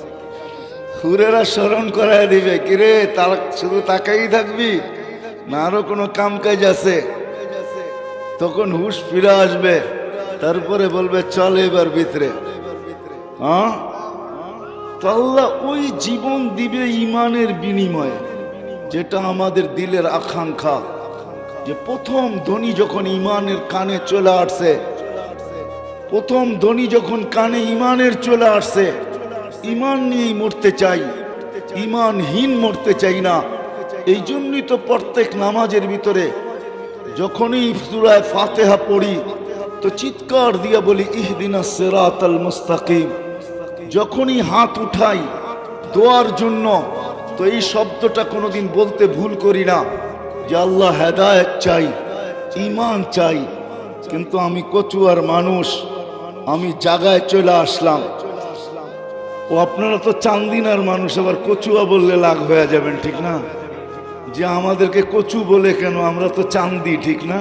S1: হুরেরা স্মরণ করায় দিবে, কিরে তারা শুধু তাকাই থাকবি না, আরো কোনো কাম কাজ আছে। তখন হুশ ফিরে আসবে, তারপরে বলবে চল এবার ভিতরে। হ্যাঁ, তো আল্লাহ ওই জীবন দিবে ইমানের বিনিময়ে, যেটা আমাদের দিলের আকাঙ্ক্ষা। যে প্রথম ধ্বনি যখন ইমানের কানে চলে আসছে, প্রথম ধ্বনি যখন কানে ইমানের চলে আসছে, ইমান নিয়েই মরতে চাই, ইমানহীন মরতে চাই না। এই জন্যই তো প্রত্যেক নামাজের ভিতরে যখনই সূরা ফাতিহা পড়ি তো চিৎকার দিয়া বলি ইহদিনাস সিরাতাল মুস্তাকিম। যখনই হাত উঠাই দোয়ার জন্য তো এই শব্দটা কোনোদিন বলতে ভুল করি না, যে আল্লাহ হেদায়েত চাই, ইমান চাই। কিন্তু আমি কচুয়ার মানুষ, আমি জায়গায় চলে আসলাম। ও আপনারা তো চান্দিনার মানুষ, আবার কচুয়া বললে লাগ হয়ে যাবেন, ঠিক না? যে আমাদেরকে কচু বলে কেন, আমরা তো চান্দি, ঠিক না?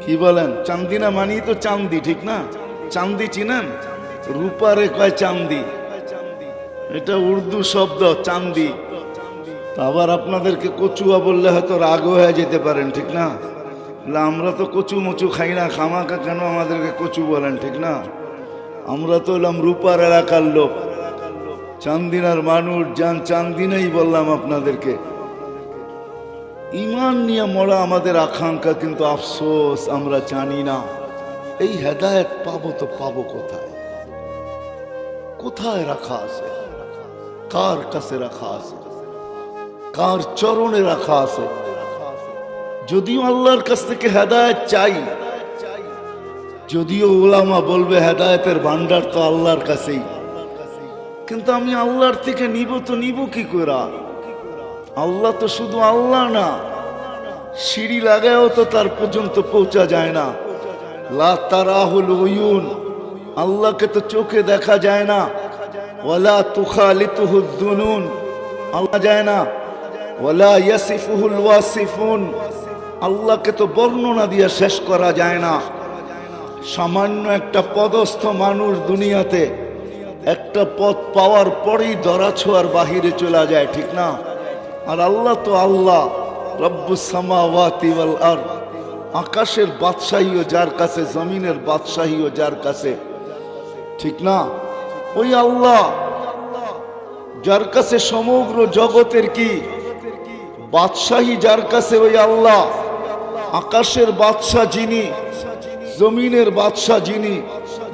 S1: কি বলেন? চান্দিনা মানি তো চান্দি, ঠিক না? চান্দি চিনেন? রূপারে কয় চান্দি, এটা উর্দু শব্দ চান্দি। আবার আপনাদেরকে কচুয়া বললে হয়তো রাগ হয়ে যেতে পারেন, ঠিক না? আমরা তো কচু মচু খাই না, খামাকা কেন আমাদেরকে কচু বলেন, ঠিক না? আমরা তো হলাম রূপার এলাকার লোক, চান্দিনার মানুষ, যান চান্দিনাই বললাম আপনাদেরকে। ইমান নিয়ে মরা আমাদের আকাঙ্ক্ষা, কিন্তু আফসোস আমরা জানি না এই হেদায়েত পাবো তো পাবো কোথায়, কোথায় রাখা আছে, কার কাছে রাখা আছে। কার চরণে রাখা আছে। যদিও আল্লাহর কাছ থেকে হেদায়েত চাই, যদিও ওলামা বলবে হেদায়েতের ভান্ডার তো আল্লাহর কাছেই, কিন্তু আমি আল্লাহর থেকে নিব তো নিব কি করে? আল্লাহ তো শুধু আল্লাহ না, সিঁড়ি লাগায়ও তো তার পর্যন্ত পৌঁছা যায় না। লা তারাহুল উয়ুন, আল্লাহকে তো চোখে দেখা যায় না। ওয়ালা তুখালিতুহুদ দুনুন, আল্লাহ যায় না। ওয়ালা ইয়াসিফুহুল ওয়াসিফুন, আল্লাহকে তো বর্ণনা দিয়ে শেষ করা যায় না। সামান্য একটা পদস্থ মানুষ দুনিয়াতে একটা পদ পাওয়ার পরেই ধরাছোঁয়ার বাহিরে চলে যায়, ঠিক না? আর আল্লাহ তো আল্লাহ, রব্বুস সামাওয়াতি ওয়াল আরদ, আকাশের বাদশাহীও যার কাছে, জমিনের বাদশাহীও যার কাছে, ঠিক না? ওই আল্লাহ যার কাছে সমগ্র জগতের কি বাদশাহী, যার কাছে ওই আল্লাহ। আকাশের বাদশাহ যিনি, জমিনের বাদশাহ যিনি,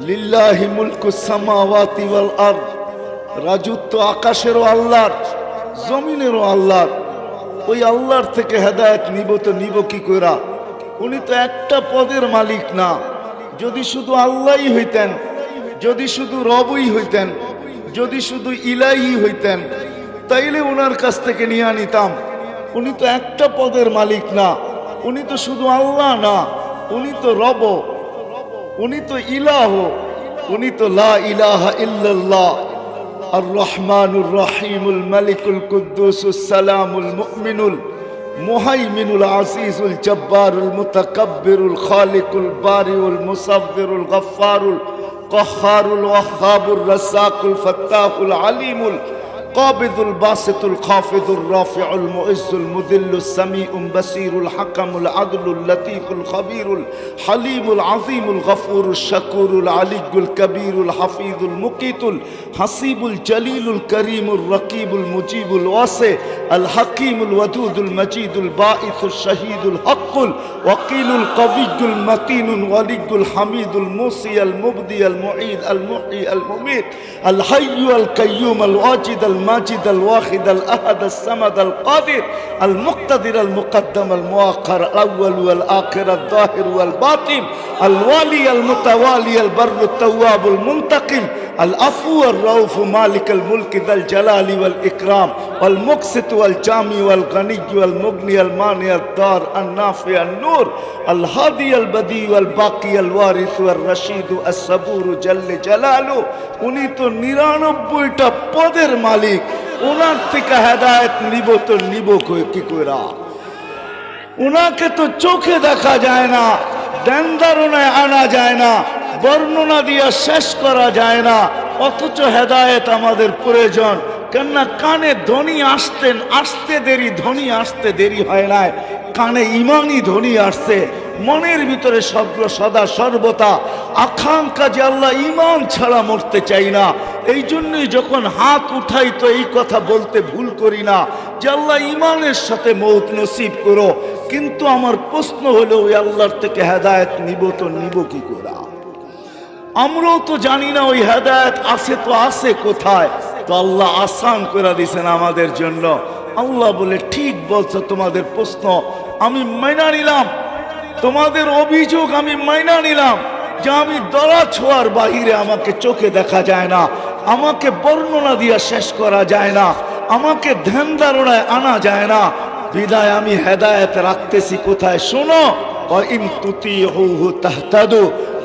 S1: লিল্লাহি মুলকুস সামাওয়াতি ওয়াল আরদ, রাজত্ব আকাশেরও আল্লাহর, জমিনেরও আল্লাহর। ওই আল্লাহর থেকে হেদায়েত নিব তো নিব কি কইরা? উনি তো একটা পদের মালিক না। যদি শুধু আল্লাহই হইতেন, যদি শুধু রবই হইতেন, যদি শুধু ইলাহি হইতেন, তাইলে ওনার কাছ থেকে নিয়ে নিতাম। উনি তো একটা পদের মালিক না, উনি তো শুধু আল্লাহ না, উনি তো রব, উনি তো ইলাহ, উনি তো লা ইলাহা ইল্লাল্লাহ। আর রহমানুর Rahimul মালিকুল কুদ্দুসুস সালামুল Mominul Muhaiminul আসিসুল জব্বারুল মুতাকাব্বিরুল Khaliqul বারিউল Musabbirul গফফারুল قهارul وهابul razzaqul fattahul alimul قابضul باسطul khafidul rafi'ul mu'izzul mudillus sami'ul basirul hakamul adlul latiful khabirul halimul azimul ghafurul shakurul aliyyul kabirul hafizul muqitul hasibul jalilul karimul raqibul mujibul wasi al hakimul wadudul majidul ba'ithul shahidul haqqul waqilul qawiyyul matinul waliyul hamidul musi al mubdi al mu'id al muhyi al mumit al hayy al qayyum al wajid al الماجد الواحد الأحد الصمد القادر المقتدر المقدم المؤخر الأول والآخر الظاهر والباطن الوالي المتوالي البر التواب المنتقم العفو الرؤوف مالك الملك ذا الجلال والإكرام والمقسط والجامع والغني والمغني المانع الدار النافع النور الهادي البديع والباقي الوارث والرشيد الصبور جل جلاله উনি তো ৯৯টা পদের মালিক। ওনার থেকে হেদায়েত নিব তো নিব কি কইরা? ওনাকে তো চোখে দেখা যায় না, ধ্যান ধারণায় আনা যায় না, বর্ণনা দিয়ে শেষ করা যায় না, অথচ হেদায়েত আমাদের প্রয়োজন। কেননা কানে ধ্বনি আসতে দেরি, ধ্বনি আসতে দেরি হয় না, কানে ইমানই ধ্বনি আসছে। মনের ভিতরে সদা সর্বদা আকাঙ্ক্ষা যে আল্লাহ ইমান ছাড়া মরতে চাই না। এই জন্যই যখন হাত উঠাই তো এই কথা বলতে ভুল করি না যে আল্লাহ ইমানের সাথে মৌত নসিব করো। কিন্তু আমার প্রশ্ন হলো ওই আল্লাহর থেকে হেদায়েত নিব তো নিব কি করে? আমরাও তো জানি না ওই হেদায়েত আছে তো আছে কোথায়। তো আল্লাহ আসান করে দিয়েছেন আমাদের জন্য। আল্লাহ বলে ঠিক বলছো, তোমাদের প্রশ্ন আমি মাইনা নিলাম, তোমাদের অভিযোগ আমি মাইনা নিলাম যে আমি দরা ছোঁয়ার বাহিরে আমাকে চোখে দেখা যায় না, আমাকে বর্ণনা দিয়ে শেষ করা যায় না, আমাকে ধ্যান ধারণায় আনা যায় না। বিদায় আমি হেদায়েত রাখতেছি কোথায়? শোনো, ইন তুতিউহু তাহতাদু।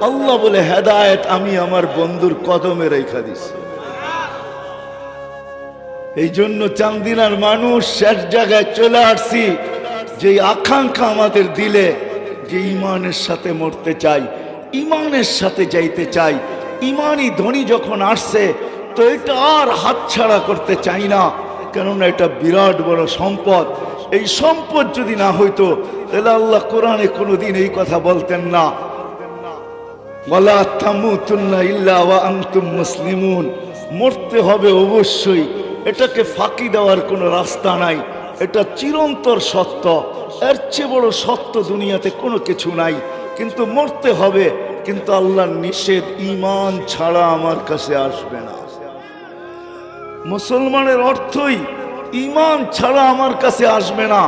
S1: আল্লাহ বলে হেদায়েত আমি আমার বন্ধুর কদমে রেখে দিছি। এই জন্য চান্দিনার মানুষ শেষ জায়গায় চলে আসছি, যে আকাঙ্ক্ষা আমাদের দিলে যে ইমানের সাথে মরতে চাই, ইমানের সাথে যাইতে চাই। ইমানই ধ্বনি যখন আসছে তো এটা আর হাতছাড়া করতে চাই না, কেননা এটা বিরাট বড় সম্পদ। এই সম্পদ যদি না হইতো তাহলে আল্লাহ কোরআনে কোনোদিন এই কথা বলতেন না, ওয়ালা তামুতুন্না ইল্লা ওয়া আনতুম মুসলিমুন। মরতে হবে অবশ্যই, এটাকে ফাঁকি দেওয়ার কোনো রাস্তা নাই, এটা চিরন্তর সত্য। এর চেয়ে বড় সত্য দুনিয়াতে কোনো কিছু নাই। কিন্তু মরতে হবে, কিন্তু আল্লাহর নিষেধ ঈমান ছাড়া আমার কাছে আসবে না। মুসলমানের অর্থই ইমান ছাড়া আমার কাছে আসবে না।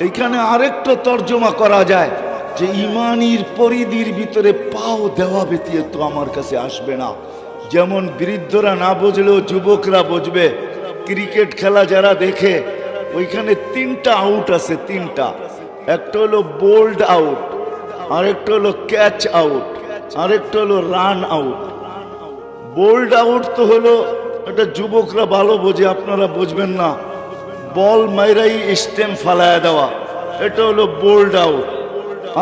S1: এখানে আরেকটা তর্জমা করা যায় যে ইমানির পরিধির ভিতরে পাও দেওয়া ব্যতীত আমার কাছে আসবে না। যেমন বৃদ্ধরা না বুঝলেও যুবকরা বুঝবে। ক্রিকেট খেলা যারা দেখে ওইখানে 3টা আউট আছে, 3টা। একটা হলো বোল্ড আউট, আরেকটা হলো ক্যাচ আউট, আরেকটা হলো রান আউট। বোল্ড আউট তো হলো, এটা যুবকরা ভালো বোঝে, আপনারা বুঝবেন না। বল মাইরাই স্টেম ফালায় দেওয়া, এটা হলো বোল্ড আউট।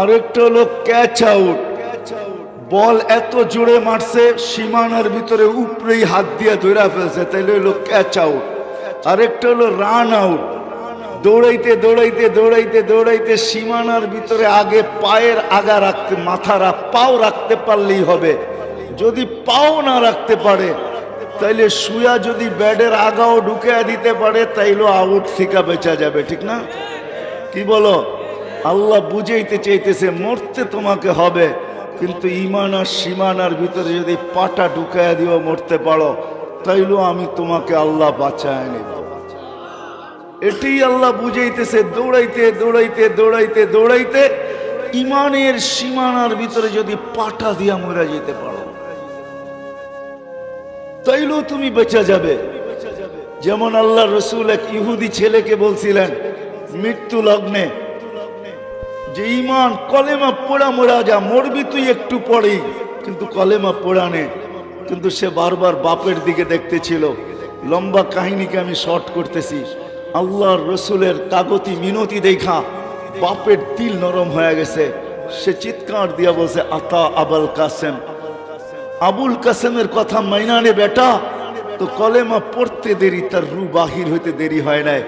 S1: আরেকটা হলো ক্যাচ আউট, বল এত জোরে মারছে সীমানার ভিতরে উপরেই হাত দিয়ে ধরে ফেলছে, তাইলে হলো ক্যাচ আউট। আরেকটা হলো রান আউট, দৌড়াইতে দৌড়াইতে দৌড়াইতে দৌড়াইতে সীমানার ভিতরে আগে পায়ের আগা রাখতে, পাও রাখতে পারলেই হবে। যদি পাও না রাখতে পারে তাইলে শুয়া যদি ব্যাডের আগাও ঢুকে দিতে পারে তাইলে আউট থেকে বেঁচা যাবে, ঠিক না? কি বলো? আল্লাহ বুঝাইতে চাইতেছে মরতে তোমাকে হবে, কিন্তু ইমান আর সীমানার ভিতরে যদি পাটা ঢুকাইয়া দিও মরতে পারো, তাইলেও আমি তোমাকে আল্লাহ বাঁচায় নেব। এটাই আল্লাহ বুঝাইতেছে। দৌড়াইতে দৌড়াইতে দৌড়াইতে দৌড়াইতে ইমানের সীমানার ভিতরে যদি পাটা দিয়া মরে যেতে পারো তাইলেও তুমি বেঁচে যাবে। যেমন আল্লাহ রসুল এক ইহুদি ছেলেকে বলছিলেন মৃত্যু লগ্নে যে ইমান কলেমা পোড়া মোড়া যা, মরবি তুই একটু পরেই, কিন্তু কলেমা পোড়া নে। কিন্তু সে বারবার বাপের দিকে দেখতেছিল। লম্বা কাহিনীকে আমি শর্ট করতেছি। আল্লাহর রসুলের কাগতি মিনতি দেখা বাপের দিল নরম হয়ে গেছে। সে চিৎকার দিয়া বলছে, আতা আবুল কাসেম, আবুল কাসেমের কথা মাইনা নে বেটা। তো কলেমা পড়তে দেরি, তার রু বাহির হইতে দেরি হয় নাই।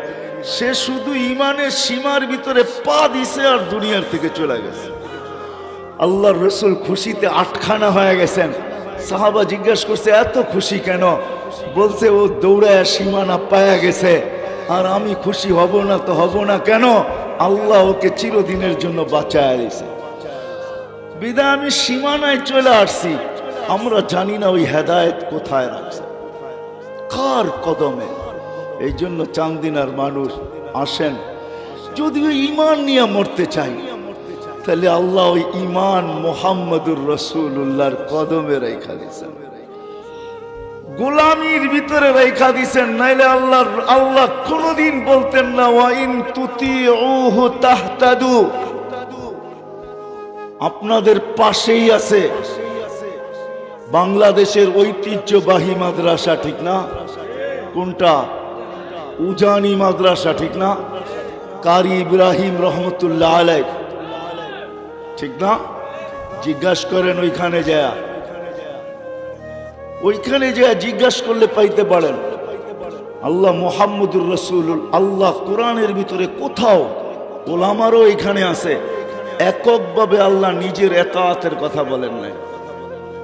S1: সে শুধু ইমানের সীমার ভিতরে পা দিছে আর দুনিয়ার থেকে চলে গেছে। আল্লাহর রসুল খুশিতে আটখানা হয়ে গেছেন। সাহাবা জিজ্ঞাসা করছে এত খুশি কেন? বলছে ও দৌড়ায় সীমানা পায়া গেছে, আর আমি খুশি হব না তো হব না কেন? আল্লাহ ওকে চিরদিনের জন্য বাঁচায় দিয়েছে। বিদায় আমি সীমানায় চলে আসছি। আমরা জানি না ওই হেদায়েত কোথায় রাখছে, কার কদমে। এই জন্য চান্দিনার মানুষ আসেন, যদিও ইমান নিয়ে মরতে চাই, তাহলে আল্লাহ ওই ইমান মুহাম্মদুর রাসূলুল্লাহর কদমে রেখা দিয়েছেন, গোলামির ভিতরে রেখা দিয়েছেন। নাইলে আল্লাহ কোনদিন বলতেন না ওয়া ইন তুতিউহু তাহতাদু। আপনাদের পাশেই আছে বাংলাদেশের ঐতিহ্যবাহী মাদ্রাসা, ঠিক না? কোনটা? উজানি মাদ্রাসা, ঠিক না? কারি ইব্রাহিম রহমতুল্লাহ আলাইহ, ঠিক না? জিজ্ঞাসা করেন ওইখানে যায় জিজ্ঞাসা করলে পাইতে পারেন। আল্লাহ মুহাম্মদুর রাসূলুল্লাহ, আল্লাহ কোরআনের ভিতরে কোথাও, ওলামারও এখানে আছে, এককভাবে আল্লাহ নিজের এতাআতের কথা বলেন নাই।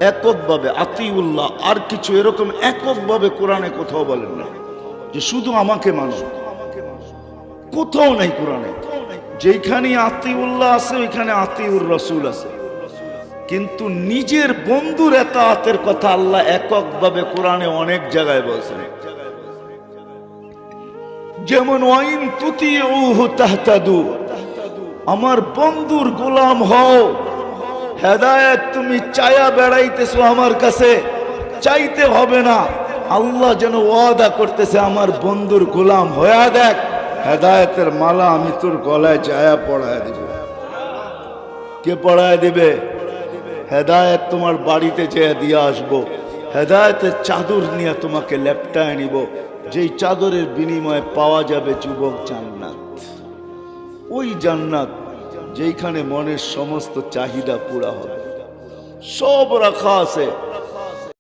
S1: এককভাবে আতিউল্লাহ, আর কিছু এরকম এককভাবে কোরআনে কোথাও বলেন না যে শুধু আমাকে মানো। কোথাও নাই কোরআনে। যেখানে আতিউল্লাহ আছে ওইখানে আতিউর রাসূল আছে, কিন্তু নিজের বন্ধুর এতাআতের কথা আল্লাহ এককভাবে কোরআনে অনেক জায়গায় বলছেন। যেমন ওয়াইন তুতিউহু তাহতাদু, আমার বন্ধুর গোলাম হও। হেদায়েত তুমি চায়া বেড়াইতেছো আমার কাছে, চাইতে হবে না। আল্লাহ যেন ওয়াদা করতেছে আমার বন্ধুর গোলাম হয়ে দেখ, হেদায়েতের মালা আমি তোর গলায় চায়া পড়ায় দিব। কে পড়ায় দিবে? হেদায়েত তোমার বাড়িতে যেয়ে দিয়ে আসবো। হেদায়েতের চাদর নিয়ে তোমাকে লেপটায় নিব, যেই চাদরের বিনিময়ে পাওয়া যাবে যুবক জান্নাত। ওই জান্নাত যেখানে মনের সমস্ত চাহিদা পুরা হবে, সব রাখা আছে।